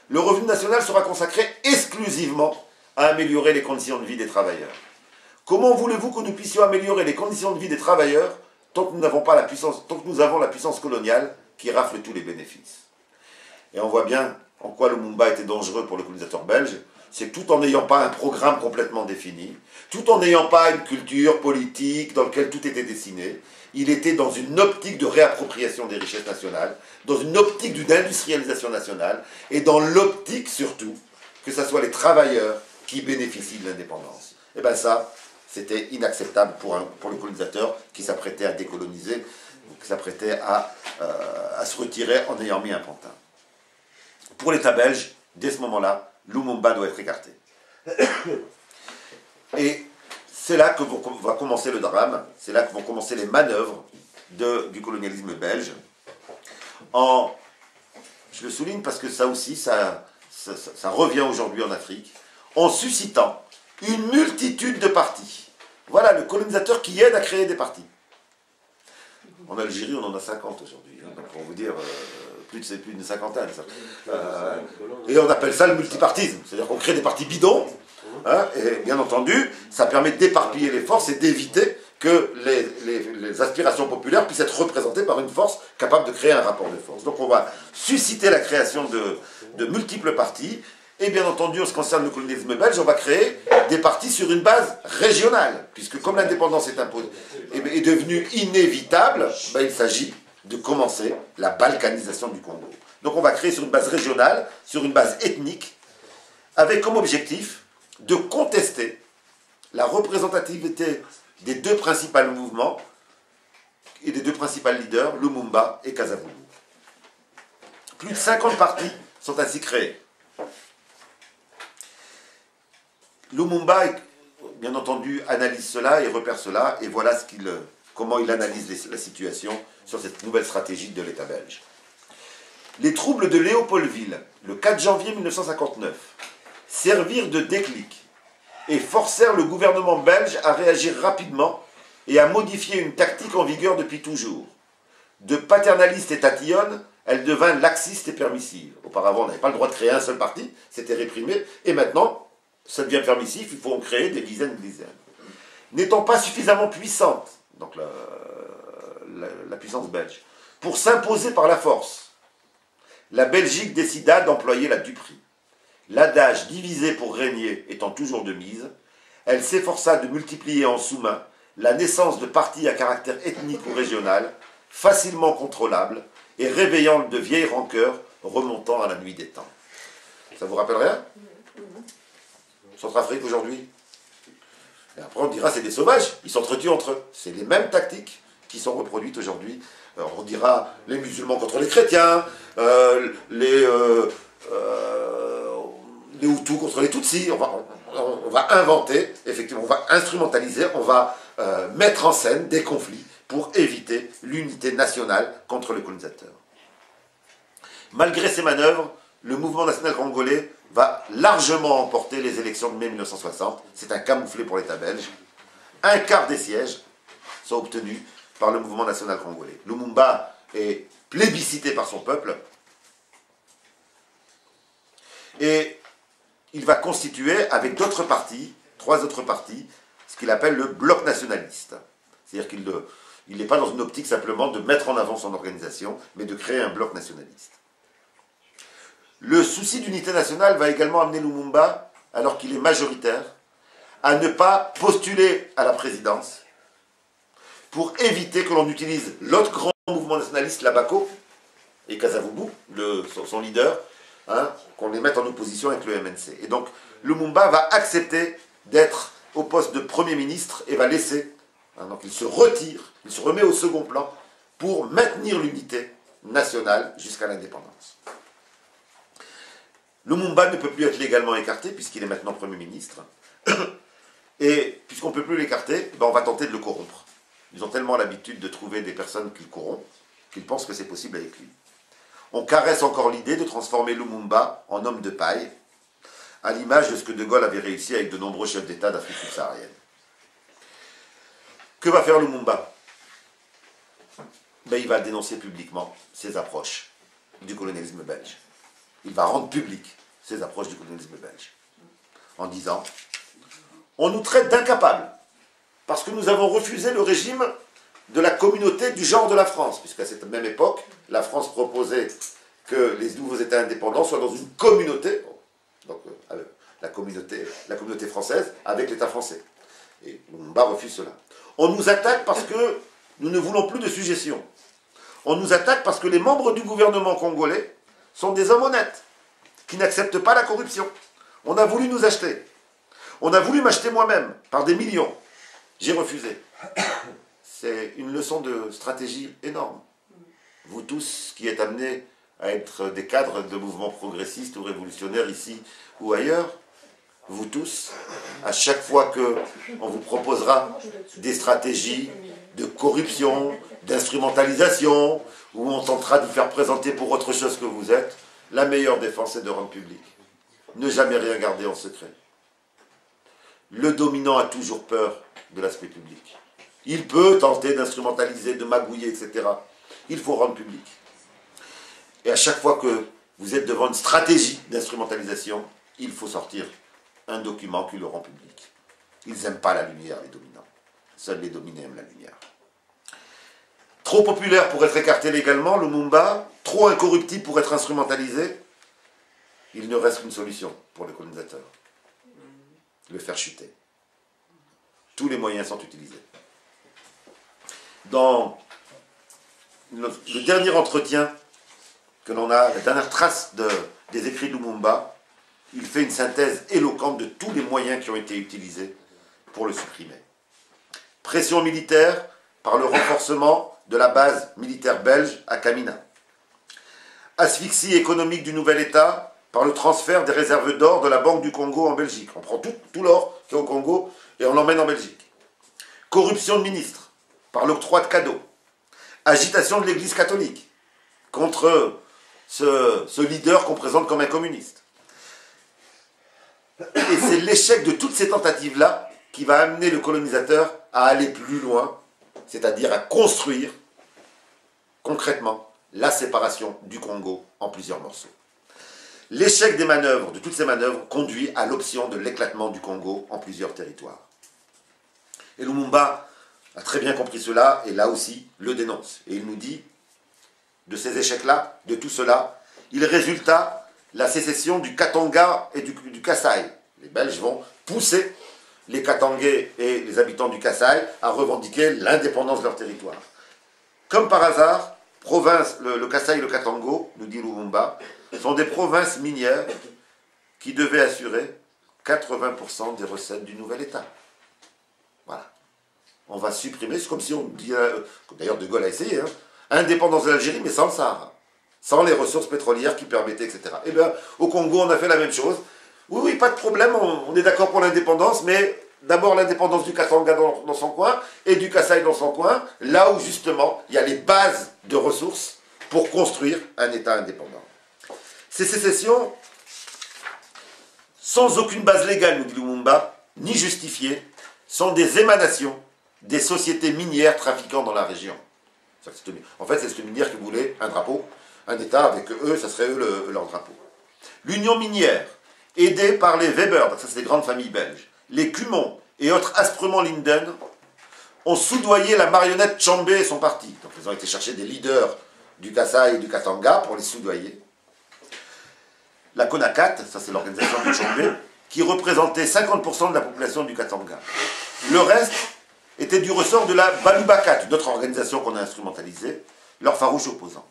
le revenu national sera consacré exclusivement à améliorer les conditions de vie des travailleurs. Comment voulez-vous que nous puissions améliorer les conditions de vie des travailleurs tant que nous n'avons pas la puissance, tant que nous avons la puissance coloniale qui rafle tous les bénéfices? Et on voit bien en quoi Lumumba était dangereux pour le colonisateur belge, c'est que tout en n'ayant pas un programme complètement défini, tout en n'ayant pas une culture politique dans laquelle tout était dessiné, il était dans une optique de réappropriation des richesses nationales, dans une optique d'une industrialisation nationale, et dans l'optique surtout que ce soit les travailleurs qui bénéficient de l'indépendance. Et bien ça, c'était inacceptable pour le colonisateur qui s'apprêtait à décoloniser, qui s'apprêtait à se retirer en ayant mis un pantin. Pour l'État belge, dès ce moment-là, Lumumba doit être écarté. Et c'est là que va commencer le drame, c'est là que vont commencer les manœuvres du colonialisme belge. Je le souligne parce que ça aussi, ça revient aujourd'hui en Afrique, en suscitant une multitude de partis. Voilà le colonisateur qui aide à créer des partis. En Algérie, on en a 50 aujourd'hui, hein, pour vous dire, plus d'une cinquantaine. Et on appelle ça le multipartisme, c'est-à-dire qu'on crée des partis bidons, hein, et bien entendu, ça permet d'éparpiller les forces et d'éviter que les aspirations populaires puissent être représentées par une force capable de créer un rapport de force. Donc on va susciter la création de multiples partis. Et bien entendu, en ce qui concerne le colonialisme belge, on va créer des partis sur une base régionale, puisque comme l'indépendance est devenue inévitable, ben, il s'agit de commencer la balkanisation du Congo. Donc on va créer sur une base régionale, sur une base ethnique, avec comme objectif de contester la représentativité des deux principaux mouvements et des deux principaux leaders, Lumumba et Kasavubu. Plus de 50 partis sont ainsi créés. Lumumba, bien entendu, analyse cela et repère cela, et voilà comment il analyse la situation sur cette nouvelle stratégie de l'État belge. Les troubles de Léopoldville, le 4 janvier 1959, servirent de déclic et forcèrent le gouvernement belge à réagir rapidement et à modifier une tactique en vigueur depuis toujours. De paternaliste et tatillonne, elle devint laxiste et permissive. Auparavant, on n'avait pas le droit de créer un seul parti, c'était réprimé, et maintenant, ça devient permissif, il faut en créer des dizaines. N'étant pas suffisamment puissante, donc la puissance belge, pour s'imposer par la force, la Belgique décida d'employer la duperie. L'adage divisé pour régner étant toujours de mise, elle s'efforça de multiplier en sous-main la naissance de partis à caractère ethnique ou régional, facilement contrôlables et réveillant de vieilles rancœurs remontant à la nuit des temps. Ça vous rappelle rien? Centrafrique aujourd'hui. Et après on dira c'est des sauvages, ils s'entretuent entre eux. C'est les mêmes tactiques qui sont reproduites aujourd'hui. On dira les musulmans contre les chrétiens, les Hutus contre les Tutsis. On va inventer, effectivement, on va instrumentaliser, on va mettre en scène des conflits pour éviter l'unité nationale contre le colonisateur. Malgré ces manœuvres, le mouvement national congolais va largement emporter les élections de mai 1960. C'est un camouflet pour l'État belge. Un quart des sièges sont obtenus par le mouvement national congolais. Lumumba est plébiscité par son peuple et il va constituer avec d'autres partis, 3 autres partis, ce qu'il appelle le bloc nationaliste. C'est-à-dire qu'il n'est pas dans une optique simplement de mettre en avant son organisation, mais de créer un bloc nationaliste. Le souci d'unité nationale va également amener Lumumba, alors qu'il est majoritaire, à ne pas postuler à la présidence pour éviter que l'on utilise l'autre grand mouvement nationaliste, l'Abako, et Kasavubu, son leader, qu'on les mette en opposition avec le MNC. Et donc, Lumumba va accepter d'être au poste de Premier ministre et va laisser, donc il se retire, il se remet au second plan pour maintenir l'unité nationale jusqu'à l'indépendance. Lumumba ne peut plus être légalement écarté puisqu'il est maintenant Premier ministre. Et puisqu'on ne peut plus l'écarter, on va tenter de le corrompre. Ils ont tellement l'habitude de trouver des personnes qu'ils corrompent qu'ils pensent que c'est possible avec lui. On caresse encore l'idée de transformer Lumumba en homme de paille, à l'image de ce que De Gaulle avait réussi avec de nombreux chefs d'État d'Afrique subsaharienne. Que va faire Lumumba? Il va dénoncer publiquement ses approches du colonialisme belge. Il va rendre public ses approches du colonialisme belge, en disant « On nous traite d'incapables, parce que nous avons refusé le régime de la communauté du genre de la France, puisqu'à cette même époque, la France proposait que les nouveaux États indépendants soient dans une communauté, donc la communauté française, avec l'État français. Et Lumumba refuse cela. On nous attaque parce que nous ne voulons plus de suggestion. On nous attaque parce que les membres du gouvernement congolais sont des hommes honnêtes, qui n'acceptent pas la corruption. On a voulu nous acheter. On a voulu m'acheter moi-même, par des millions. J'ai refusé. C'est une leçon de stratégie énorme. Vous tous qui êtes amenés à être des cadres de mouvements progressistes ou révolutionnaires ici ou ailleurs, vous tous, à chaque fois qu'on vous proposera des stratégies de corruption, d'instrumentalisation, où on tentera de vous faire présenter pour autre chose que vous êtes, la meilleure défense est de rendre public. Ne jamais rien garder en secret. Le dominant a toujours peur de l'aspect public. Il peut tenter d'instrumentaliser, de magouiller, etc. Il faut rendre public. Et à chaque fois que vous êtes devant une stratégie d'instrumentalisation, il faut sortir un document qui le rend public. Ils n'aiment pas la lumière, les dominants. Seuls les dominés aiment la lumière. Trop populaire pour être écarté légalement, Lumumba, trop incorruptible pour être instrumentalisé, il ne reste qu'une solution pour le colonisateur. Le faire chuter. Tous les moyens sont utilisés. Dans le dernier entretien que l'on a, la dernière trace des écrits de Lumumba, il fait une synthèse éloquente de tous les moyens qui ont été utilisés pour le supprimer. Pression militaire par le renforcement de la base militaire belge à Kamina. Asphyxie économique du nouvel État par le transfert des réserves d'or de la Banque du Congo en Belgique. On prend tout l'or qui est au Congo et on l'emmène en Belgique. Corruption de ministres par l'octroi de cadeaux. Agitation de l'Église catholique contre ce leader qu'on présente comme un communiste. Et c'est l'échec de toutes ces tentatives-là qui va amener le colonisateur à aller plus loin, c'est-à-dire à construire concrètement la séparation du Congo en plusieurs morceaux. L'échec des manœuvres, de toutes ces manœuvres, conduit à l'option de l'éclatement du Congo en plusieurs territoires. Et Lumumba a très bien compris cela, et là aussi le dénonce. Et il nous dit, de ces échecs-là, de tout cela, il résulta la sécession du Katanga et du Kasaï. Les Belges vont pousser les Katangais et les habitants du Kasaï à revendiquer l'indépendance de leur territoire. Comme par hasard, le Kasaï et le Katango, nous dit Lumumba, sont des provinces minières qui devaient assurer 80% des recettes du nouvel État. Voilà. On va supprimer, c'est comme si on dit, d'ailleurs De Gaulle a essayé, hein, indépendance de l'Algérie, mais sans le Sahara, sans les ressources pétrolières qui permettaient, etc. Eh bien, au Congo, on a fait la même chose. Oui, pas de problème, on est d'accord pour l'indépendance, mais d'abord l'indépendance du Katanga dans son coin, et du Kasaï dans son coin, là où justement, il y a les bases de ressources pour construire un État indépendant. Ces sécessions, sans aucune base légale, nous dit Lumumba, ni justifiée, sont des émanations des sociétés minières trafiquant dans la région. En fait, c'est cette minière qui voulait un drapeau, un État avec eux, ça serait eux leur drapeau. L'union minière, aidée par les Weber, donc ça c'est des grandes familles belges, les Cumont et autres asprement Linden, ont soudoyé la marionnette Tchambé et son parti. Donc ils ont été chercher des leaders du Kasaï et du Katanga pour les soudoyer. La Konakat, ça c'est l'organisation de Tchambé, qui représentait 50% de la population du Katanga. Le reste était du ressort de la Balubakat, une autre organisation qu'on a instrumentalisée, leur farouche opposant.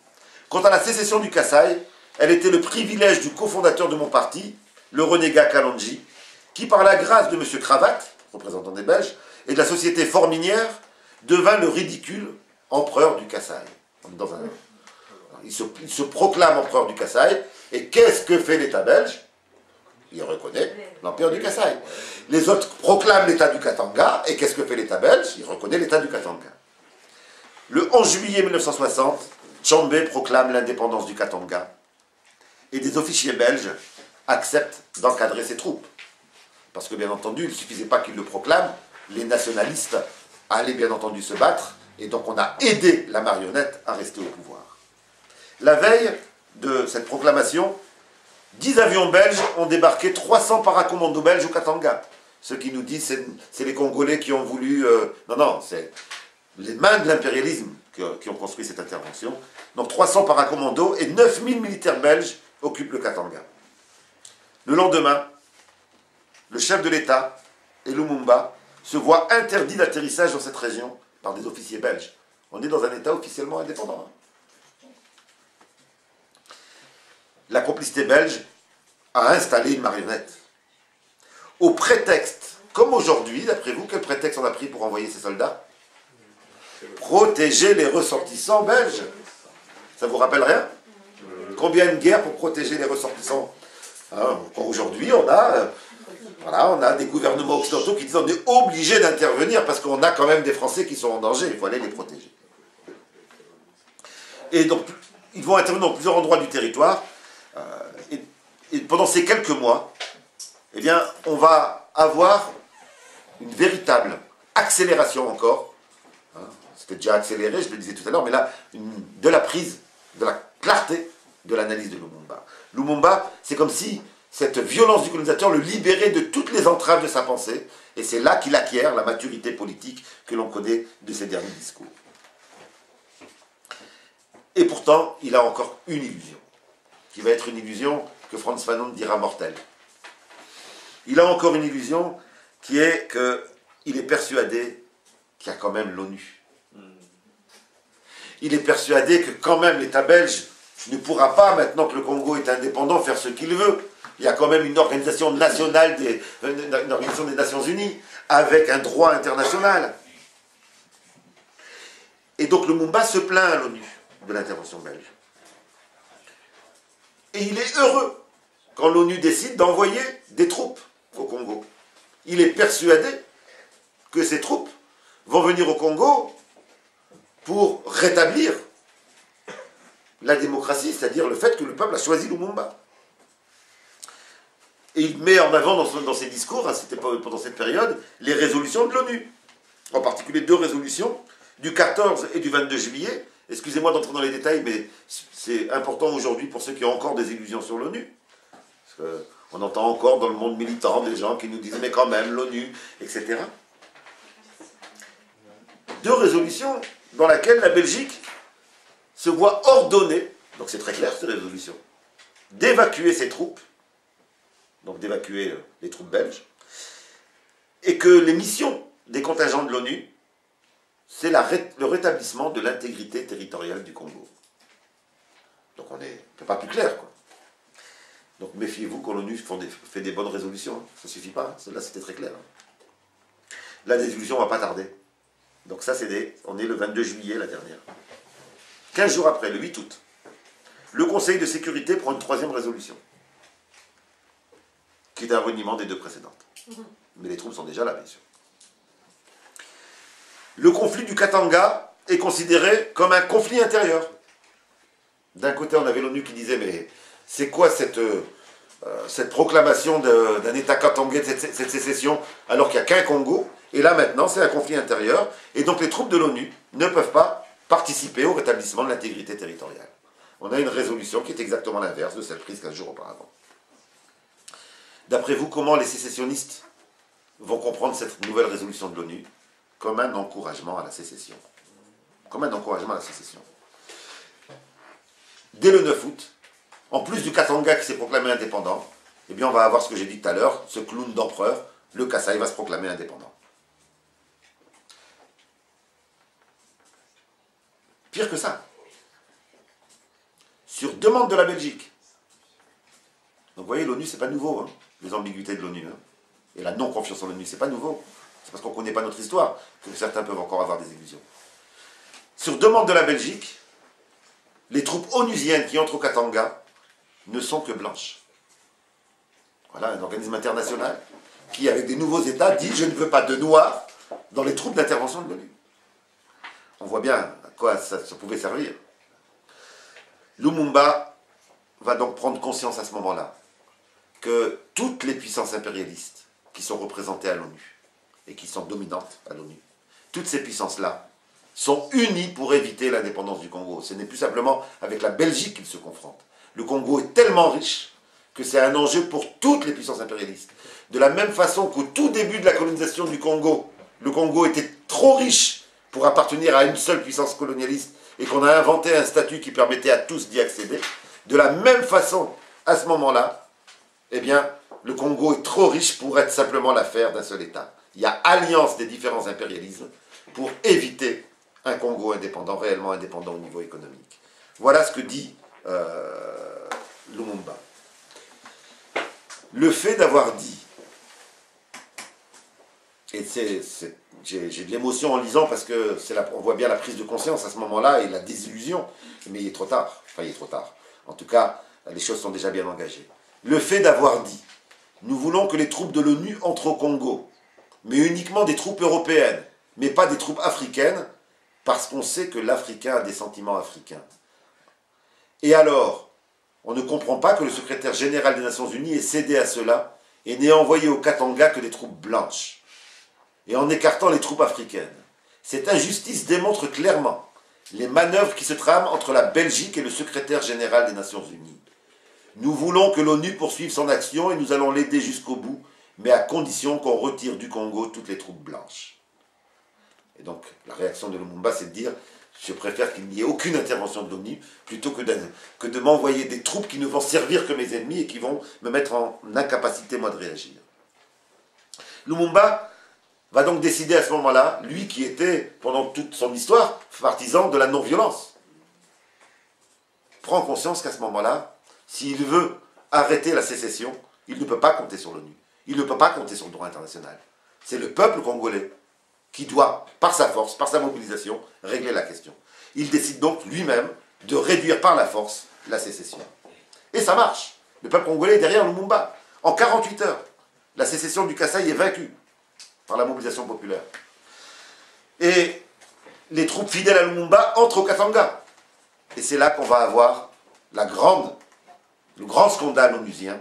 Quant à la sécession du Kasaï, elle était le privilège du cofondateur de mon parti, le renégat Kalonji, qui par la grâce de M. Cravatte, représentant des Belges, et de la société forminière, devint le ridicule empereur du Kasaï. Il se proclame empereur du Kasaï, et qu'est-ce que fait l'État belge? Il reconnaît l'empire du Kasaï. Les autres proclament l'État du Katanga, et qu'est-ce que fait l'État belge? Il reconnaît l'État du Katanga. Le 11 juillet 1960, Tchambé proclame l'indépendance du Katanga, et des officiers belges acceptent d'encadrer ses troupes. Parce que bien entendu, il ne suffisait pas qu'ils le proclament, les nationalistes allaient bien entendu se battre, et donc on a aidé la marionnette à rester au pouvoir. La veille de cette proclamation, 10 avions belges ont débarqué 300 paracommandos belges au Katanga. Ceux qui nous disent c'est les Congolais qui ont voulu... non, c'est les mains de l'impérialisme qui ont construit cette intervention. Donc 300 paracommandos et 9000 militaires belges occupent le Katanga. Le lendemain, le chef de l'État et Lumumba se voient interdits d'atterrissage dans cette région par des officiers belges. On est dans un État officiellement indépendant. La complicité belge a installé une marionnette. Au prétexte, comme aujourd'hui, d'après vous, quel prétexte on a pris pour envoyer ces soldats? Protéger les ressortissants belges. Ça vous rappelle rien? Combien de guerres pour protéger les ressortissants? Aujourd'hui, on a des gouvernements occidentaux qui disent qu'on est obligé d'intervenir parce qu'on a quand même des Français qui sont en danger, il faut aller les protéger. Et donc, ils vont intervenir dans plusieurs endroits du territoire. Et pendant ces quelques mois, eh bien, on va avoir une véritable accélération encore. C'était déjà accéléré, je le disais tout à l'heure, mais là, de la prise, de la clarté de l'analyse de Lumumba. Lumumba, c'est comme si cette violence du colonisateur le libérait de toutes les entraves de sa pensée, et c'est là qu'il acquiert la maturité politique que l'on connaît de ses derniers discours. Et pourtant, il a encore une illusion, qui va être une illusion que Frantz Fanon dira mortelle. Il a encore une illusion qui est qu'il est persuadé qu'il y a quand même l'ONU. Il est persuadé que quand même l'État belge, ne pourra pas, maintenant que le Congo est indépendant, faire ce qu'il veut. Il y a quand même une organisation nationale, une organisation des Nations Unies, avec un droit international. Et donc Lumumba se plaint à l'ONU de l'intervention belge. Et il est heureux quand l'ONU décide d'envoyer des troupes au Congo. Il est persuadé que ces troupes vont venir au Congo pour rétablir la démocratie, c'est-à-dire le fait que le peuple a choisi Lumumba. Et il met en avant dans ses discours, c'était pendant cette période, les résolutions de l'ONU. En particulier 2 résolutions, du 14 et du 22 juillet. Excusez-moi d'entrer dans les détails, mais c'est important aujourd'hui pour ceux qui ont encore des illusions sur l'ONU. On entend encore dans le monde militant des gens qui nous disent « mais quand même, l'ONU », etc. 2 résolutions dans lesquelles la Belgique se voit ordonnée, donc c'est très clair cette résolution, d'évacuer ses troupes, donc d'évacuer les troupes belges, et que les missions des contingents de l'ONU, c'est le rétablissement de l'intégrité territoriale du Congo. Donc on n'est pas plus clair, quoi. Donc méfiez-vous quand l'ONU fait des bonnes résolutions, hein. Ça ne suffit pas, hein. Là c'était très clair. Hein. La résolution ne va pas tarder. Donc ça on est le 22 juillet la dernière. 15 jours après, le 8 août, le Conseil de sécurité prend une 3e résolution, qui est un reniement des 2 précédentes. Mais les troupes sont déjà là, bien sûr. Le conflit du Katanga est considéré comme un conflit intérieur. D'un côté, on avait l'ONU qui disait, mais c'est quoi cette proclamation d'un État katangais, cette sécession, alors qu'il n'y a qu'un Congo? Et là, maintenant, c'est un conflit intérieur. Et donc, les troupes de l'ONU ne peuvent pas participer au rétablissement de l'intégrité territoriale. On a une résolution qui est exactement l'inverse de celle prise 15 jours auparavant. D'après vous, comment les sécessionnistes vont comprendre cette nouvelle résolution de l'ONU? Comme un encouragement à la sécession. Comme un encouragement à la sécession. Dès le 9 août, en plus du Katanga qui s'est proclamé indépendant, eh bien on va avoir ce que j'ai dit tout à l'heure, ce clown d'empereur, le Kasaï va se proclamer indépendant. Pire que ça. Sur demande de la Belgique. Donc vous voyez, l'ONU, c'est pas nouveau, hein, les ambiguïtés de l'ONU. Hein, et la non-confiance en l'ONU, c'est pas nouveau. C'est parce qu'on ne connaît pas notre histoire que certains peuvent encore avoir des illusions. Sur demande de la Belgique, les troupes onusiennes qui entrent au Katanga ne sont que blanches. Voilà, un organisme international qui, avec des nouveaux États, dit « je ne veux pas de noirs dans les troupes d'intervention de l'ONU ». On voit bien à quoi ça pouvait servir. Lumumba va donc prendre conscience à ce moment-là que toutes les puissances impérialistes qui sont représentées à l'ONU et qui sont dominantes à l'ONU, toutes ces puissances-là sont unies pour éviter l'indépendance du Congo. Ce n'est plus simplement avec la Belgique qu'ils se confrontent. Le Congo est tellement riche que c'est un enjeu pour toutes les puissances impérialistes. De la même façon qu'au tout début de la colonisation du Congo, le Congo était trop riche pour appartenir à une seule puissance colonialiste et qu'on a inventé un statut qui permettait à tous d'y accéder, de la même façon, à ce moment-là, eh bien, le Congo est trop riche pour être simplement l'affaire d'un seul État. Il y a alliance des différents impérialismes pour éviter un Congo indépendant, réellement indépendant au niveau économique. Voilà ce que dit Lumumba. Le fait d'avoir dit, et j'ai de l'émotion en lisant parce que on voit bien la prise de conscience à ce moment-là et la désillusion, mais il est trop tard. Enfin, il est trop tard. En tout cas, les choses sont déjà bien engagées. Le fait d'avoir dit, nous voulons que les troupes de l'ONU entrent au Congo, mais uniquement des troupes européennes, mais pas des troupes africaines, parce qu'on sait que l'Africain a des sentiments africains. Et alors, on ne comprend pas que le secrétaire général des Nations Unies ait cédé à cela et n'ait envoyé au Katanga que des troupes blanches, et en écartant les troupes africaines. Cette injustice démontre clairement les manœuvres qui se trament entre la Belgique et le secrétaire général des Nations Unies. Nous voulons que l'ONU poursuive son action et nous allons l'aider jusqu'au bout, mais à condition qu'on retire du Congo toutes les troupes blanches. Et donc, la réaction de Lumumba, c'est de dire « je préfère qu'il n'y ait aucune intervention de l'ONU plutôt que de m'envoyer des troupes qui ne vont servir que mes ennemis et qui vont me mettre en incapacité, moi, de réagir. » Lumumba va donc décider à ce moment-là, lui qui était, pendant toute son histoire, partisan de la non-violence. prend conscience qu'à ce moment-là, s'il veut arrêter la sécession, il ne peut pas compter sur l'ONU. Il ne peut pas compter sur le droit international. C'est le peuple congolais qui doit, par sa force, par sa mobilisation, régler la question. Il décide donc lui-même de réduire par la force la sécession. Et ça marche. Le peuple congolais est derrière Lumumba. En 48 heures, la sécession du Kasaï est vaincue par la mobilisation populaire. Et les troupes fidèles à Lumumba entrent au Katanga. Et c'est là qu'on va avoir le grand scandale onusien.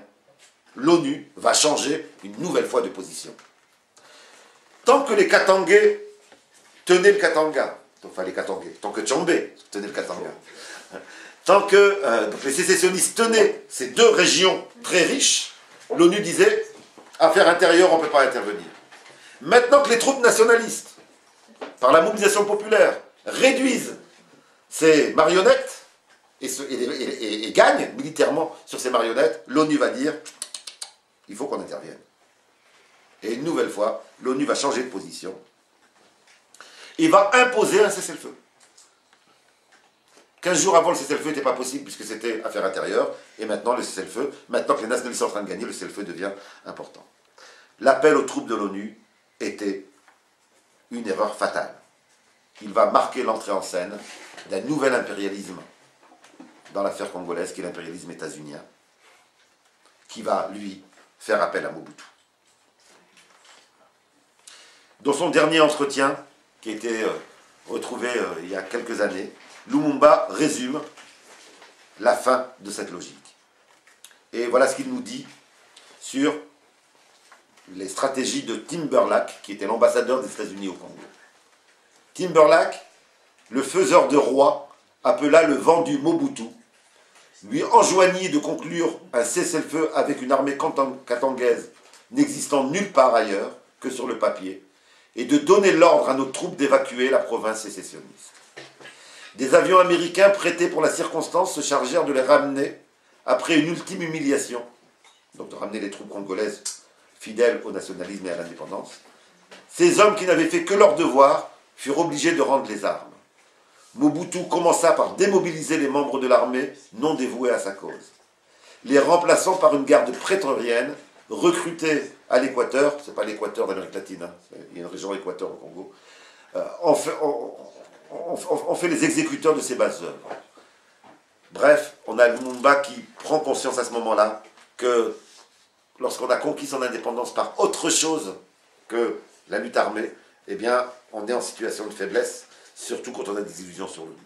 L'ONU va changer une nouvelle fois de position. Tant que les Katangais tenaient le Katanga, enfin les Katangais, tant que Tchombe tenait le Katanga, tant que donc les sécessionnistes tenaient ces deux régions très riches, l'ONU disait, affaires intérieures, on ne peut pas intervenir. Maintenant que les troupes nationalistes, par la mobilisation populaire, réduisent ces marionnettes et gagnent militairement sur ces marionnettes, l'ONU va dire, il faut qu'on intervienne. Et une nouvelle fois, l'ONU va changer de position et va imposer un cessez-le-feu. 15 jours avant, le cessez-le-feu n'était pas possible puisque c'était affaire intérieure. Et maintenant, le cessez-le-feu, maintenant que les nationalistes sont en train de gagner, le cessez-le-feu devient important. L'appel aux troupes de l'ONU était une erreur fatale. Il va marquer l'entrée en scène d'un nouvel impérialisme dans l'affaire congolaise, qui est l'impérialisme états-unien, qui va, lui, faire appel à Mobutu. Dans son dernier entretien, qui a été retrouvé il y a quelques années, Lumumba résume la fin de cette logique. Et voilà ce qu'il nous dit sur les stratégies de Timberlake, qui était l'ambassadeur des États-Unis au Congo. Timberlake, le faiseur de rois, appela le vendu Mobutu, lui enjoignit de conclure un cessez-le-feu avec une armée katangaise n'existant nulle part ailleurs que sur le papier, et de donner l'ordre à nos troupes d'évacuer la province sécessionniste. Des avions américains prêtés pour la circonstance se chargèrent de les ramener après une ultime humiliation, donc de ramener les troupes congolaises fidèles au nationalisme et à l'indépendance. Ces hommes qui n'avaient fait que leur devoir furent obligés de rendre les armes. Mobutu commença par démobiliser les membres de l'armée non dévoués à sa cause, les remplaçant par une garde prétorienne recrutée à l'Équateur, c'est pas l'Équateur d'Amérique latine, hein, il y a une région Équateur au Congo, on fait les exécuteurs de ces basses œuvres. Bref, on a Lumumba qui prend conscience à ce moment-là que lorsqu'on a conquis son indépendance par autre chose que la lutte armée, eh bien, on est en situation de faiblesse, surtout quand on a des illusions sur l'ONU.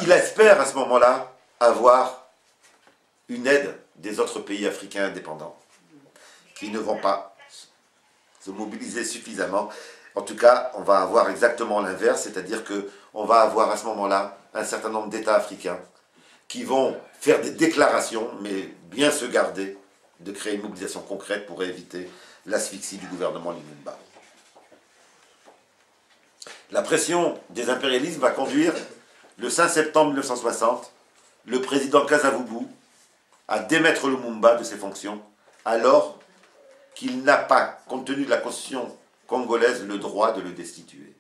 Il espère à ce moment-là avoir une aide des autres pays africains indépendants qui ne vont pas se mobiliser suffisamment. En tout cas, on va avoir exactement l'inverse, c'est-à-dire qu'on va avoir à ce moment-là un certain nombre d'États africains qui vont faire des déclarations, mais bien se garder de créer une mobilisation concrète pour éviter l'asphyxie du gouvernement Lumumba. La pression des impérialistes va conduire, le 5 septembre 1960, le président Kasavubu à démettre Lumumba de ses fonctions, alors qu'il n'a pas, compte tenu de la constitution congolaise, le droit de le destituer.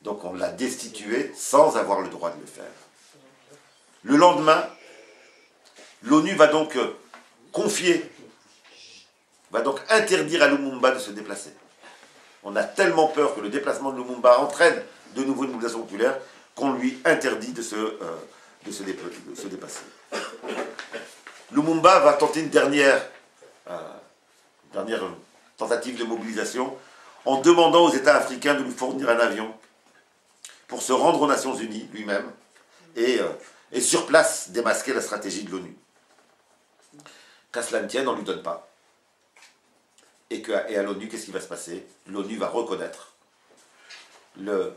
Donc on l'a destitué sans avoir le droit de le faire. Le lendemain, l'ONU va donc interdire à Lumumba de se déplacer. On a tellement peur que le déplacement de Lumumba entraîne de nouveau une mobilisation populaire qu'on lui interdit de se dépasser. Lumumba va tenter une dernière tentative de mobilisation en demandant aux États africains de lui fournir un avion pour se rendre aux Nations Unies lui-même et sur place démasquer la stratégie de l'ONU. Qu'à cela ne tienne, on ne lui donne pas. Et à l'ONU, qu'est-ce qui va se passer? L'ONU va reconnaître le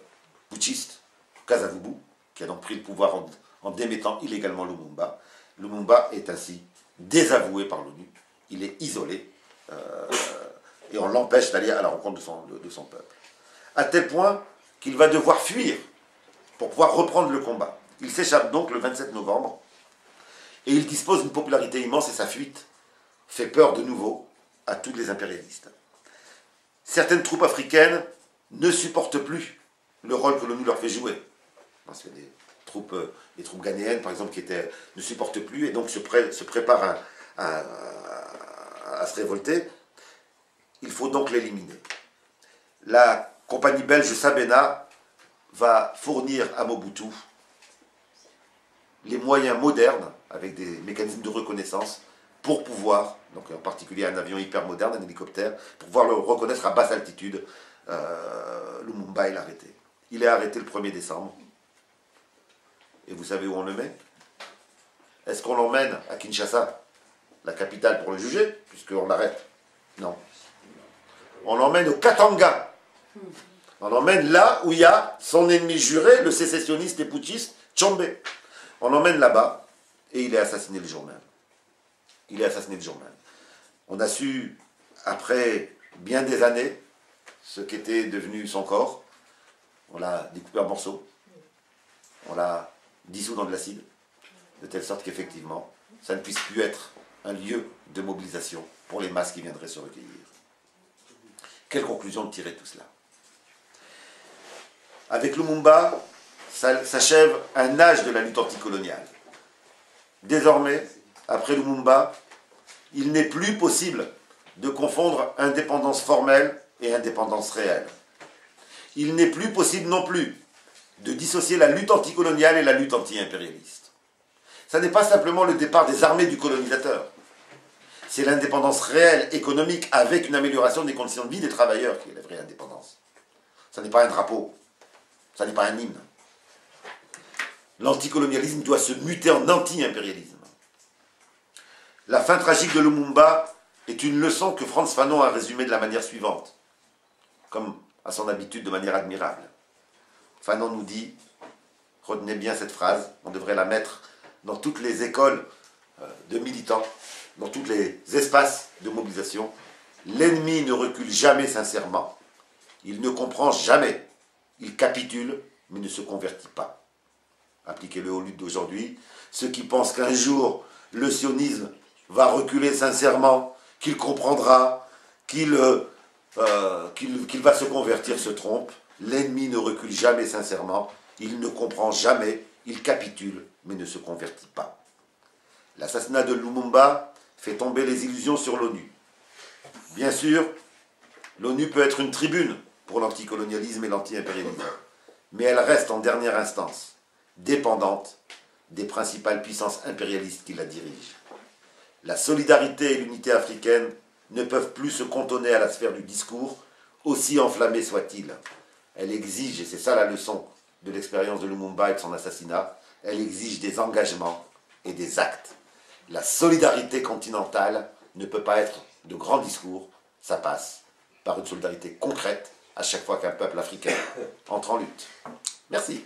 putschiste Kasavubu, qui a donc pris le pouvoir en démettant illégalement Lumumba. Lumumba est ainsi désavoué par l'ONU. Il est isolé et on l'empêche d'aller à la rencontre de son peuple. À tel point qu'il va devoir fuir pour pouvoir reprendre le combat. Il s'échappe donc le 27 novembre et il dispose d'une popularité immense et sa fuite fait peur de nouveau à tous les impérialistes. Certaines troupes africaines ne supportent plus le rôle que l'ONU leur fait jouer. parce que les troupes ghanéennes, par exemple, ne supportent plus et donc se préparent à se révolter. Il faut donc l'éliminer. La compagnie belge Sabena va fournir à Mobutu les moyens modernes, avec des mécanismes de reconnaissance, pour pouvoir, donc en particulier un avion hyper moderne, un hélicoptère, pour pouvoir le reconnaître à basse altitude. Lumumba est arrêté. Il est arrêté le 1er décembre. Et vous savez où on le met? Est-ce qu'on l'emmène à Kinshasa, la capitale, pour le juger, puisqu'on l'arrête? Non. On l'emmène au Katanga. On l'emmène là où il y a son ennemi juré, le sécessionniste et putschiste, Tshombe. On l'emmène là-bas et il est assassiné le jour même. Il est assassiné le jour même. On a su, après bien des années, ce qu'était devenu son corps. On l'a découpé en morceaux. On l'a dissous dans de l'acide, de telle sorte qu'effectivement, ça ne puisse plus être un lieu de mobilisation pour les masses qui viendraient se recueillir. Quelle conclusion de tirer de tout cela? Avec Lumumba, s'achève un âge de la lutte anticoloniale. Désormais, après Lumumba, il n'est plus possible de confondre indépendance formelle et indépendance réelle. Il n'est plus possible non plus de dissocier la lutte anticoloniale et la lutte anti-impérialiste. Ce n'est pas simplement le départ des armées du colonisateur. C'est l'indépendance réelle, économique, avec une amélioration des conditions de vie des travailleurs qui est la vraie indépendance. Ce n'est pas un drapeau, ce n'est pas un hymne. L'anticolonialisme doit se muter en anti-impérialisme. La fin tragique de Lumumba est une leçon que Frantz Fanon a résumée de la manière suivante, comme à son habitude de manière admirable. Fanon nous dit, retenez bien cette phrase, on devrait la mettre dans toutes les écoles de militants, dans tous les espaces de mobilisation. L'ennemi ne recule jamais sincèrement. Il ne comprend jamais. Il capitule, mais ne se convertit pas. Appliquez-le aux luttes d'aujourd'hui. Ceux qui pensent qu'un jour, le sionisme va reculer sincèrement, qu'il comprendra, qu'il va se convertir, se trompent. L'ennemi ne recule jamais sincèrement. Il ne comprend jamais. Il capitule, mais ne se convertit pas. L'assassinat de Lumumba fait tomber les illusions sur l'ONU. Bien sûr, l'ONU peut être une tribune pour l'anticolonialisme et l'anti-impérialisme, mais elle reste en dernière instance dépendante des principales puissances impérialistes qui la dirigent. La solidarité et l'unité africaine ne peuvent plus se cantonner à la sphère du discours, aussi enflammé soit-il. Elle exige, et c'est ça la leçon de l'expérience de Lumumba et de son assassinat, elle exige des engagements et des actes. La solidarité continentale ne peut pas être de grands discours, ça passe par une solidarité concrète à chaque fois qu'un peuple africain entre en lutte. Merci.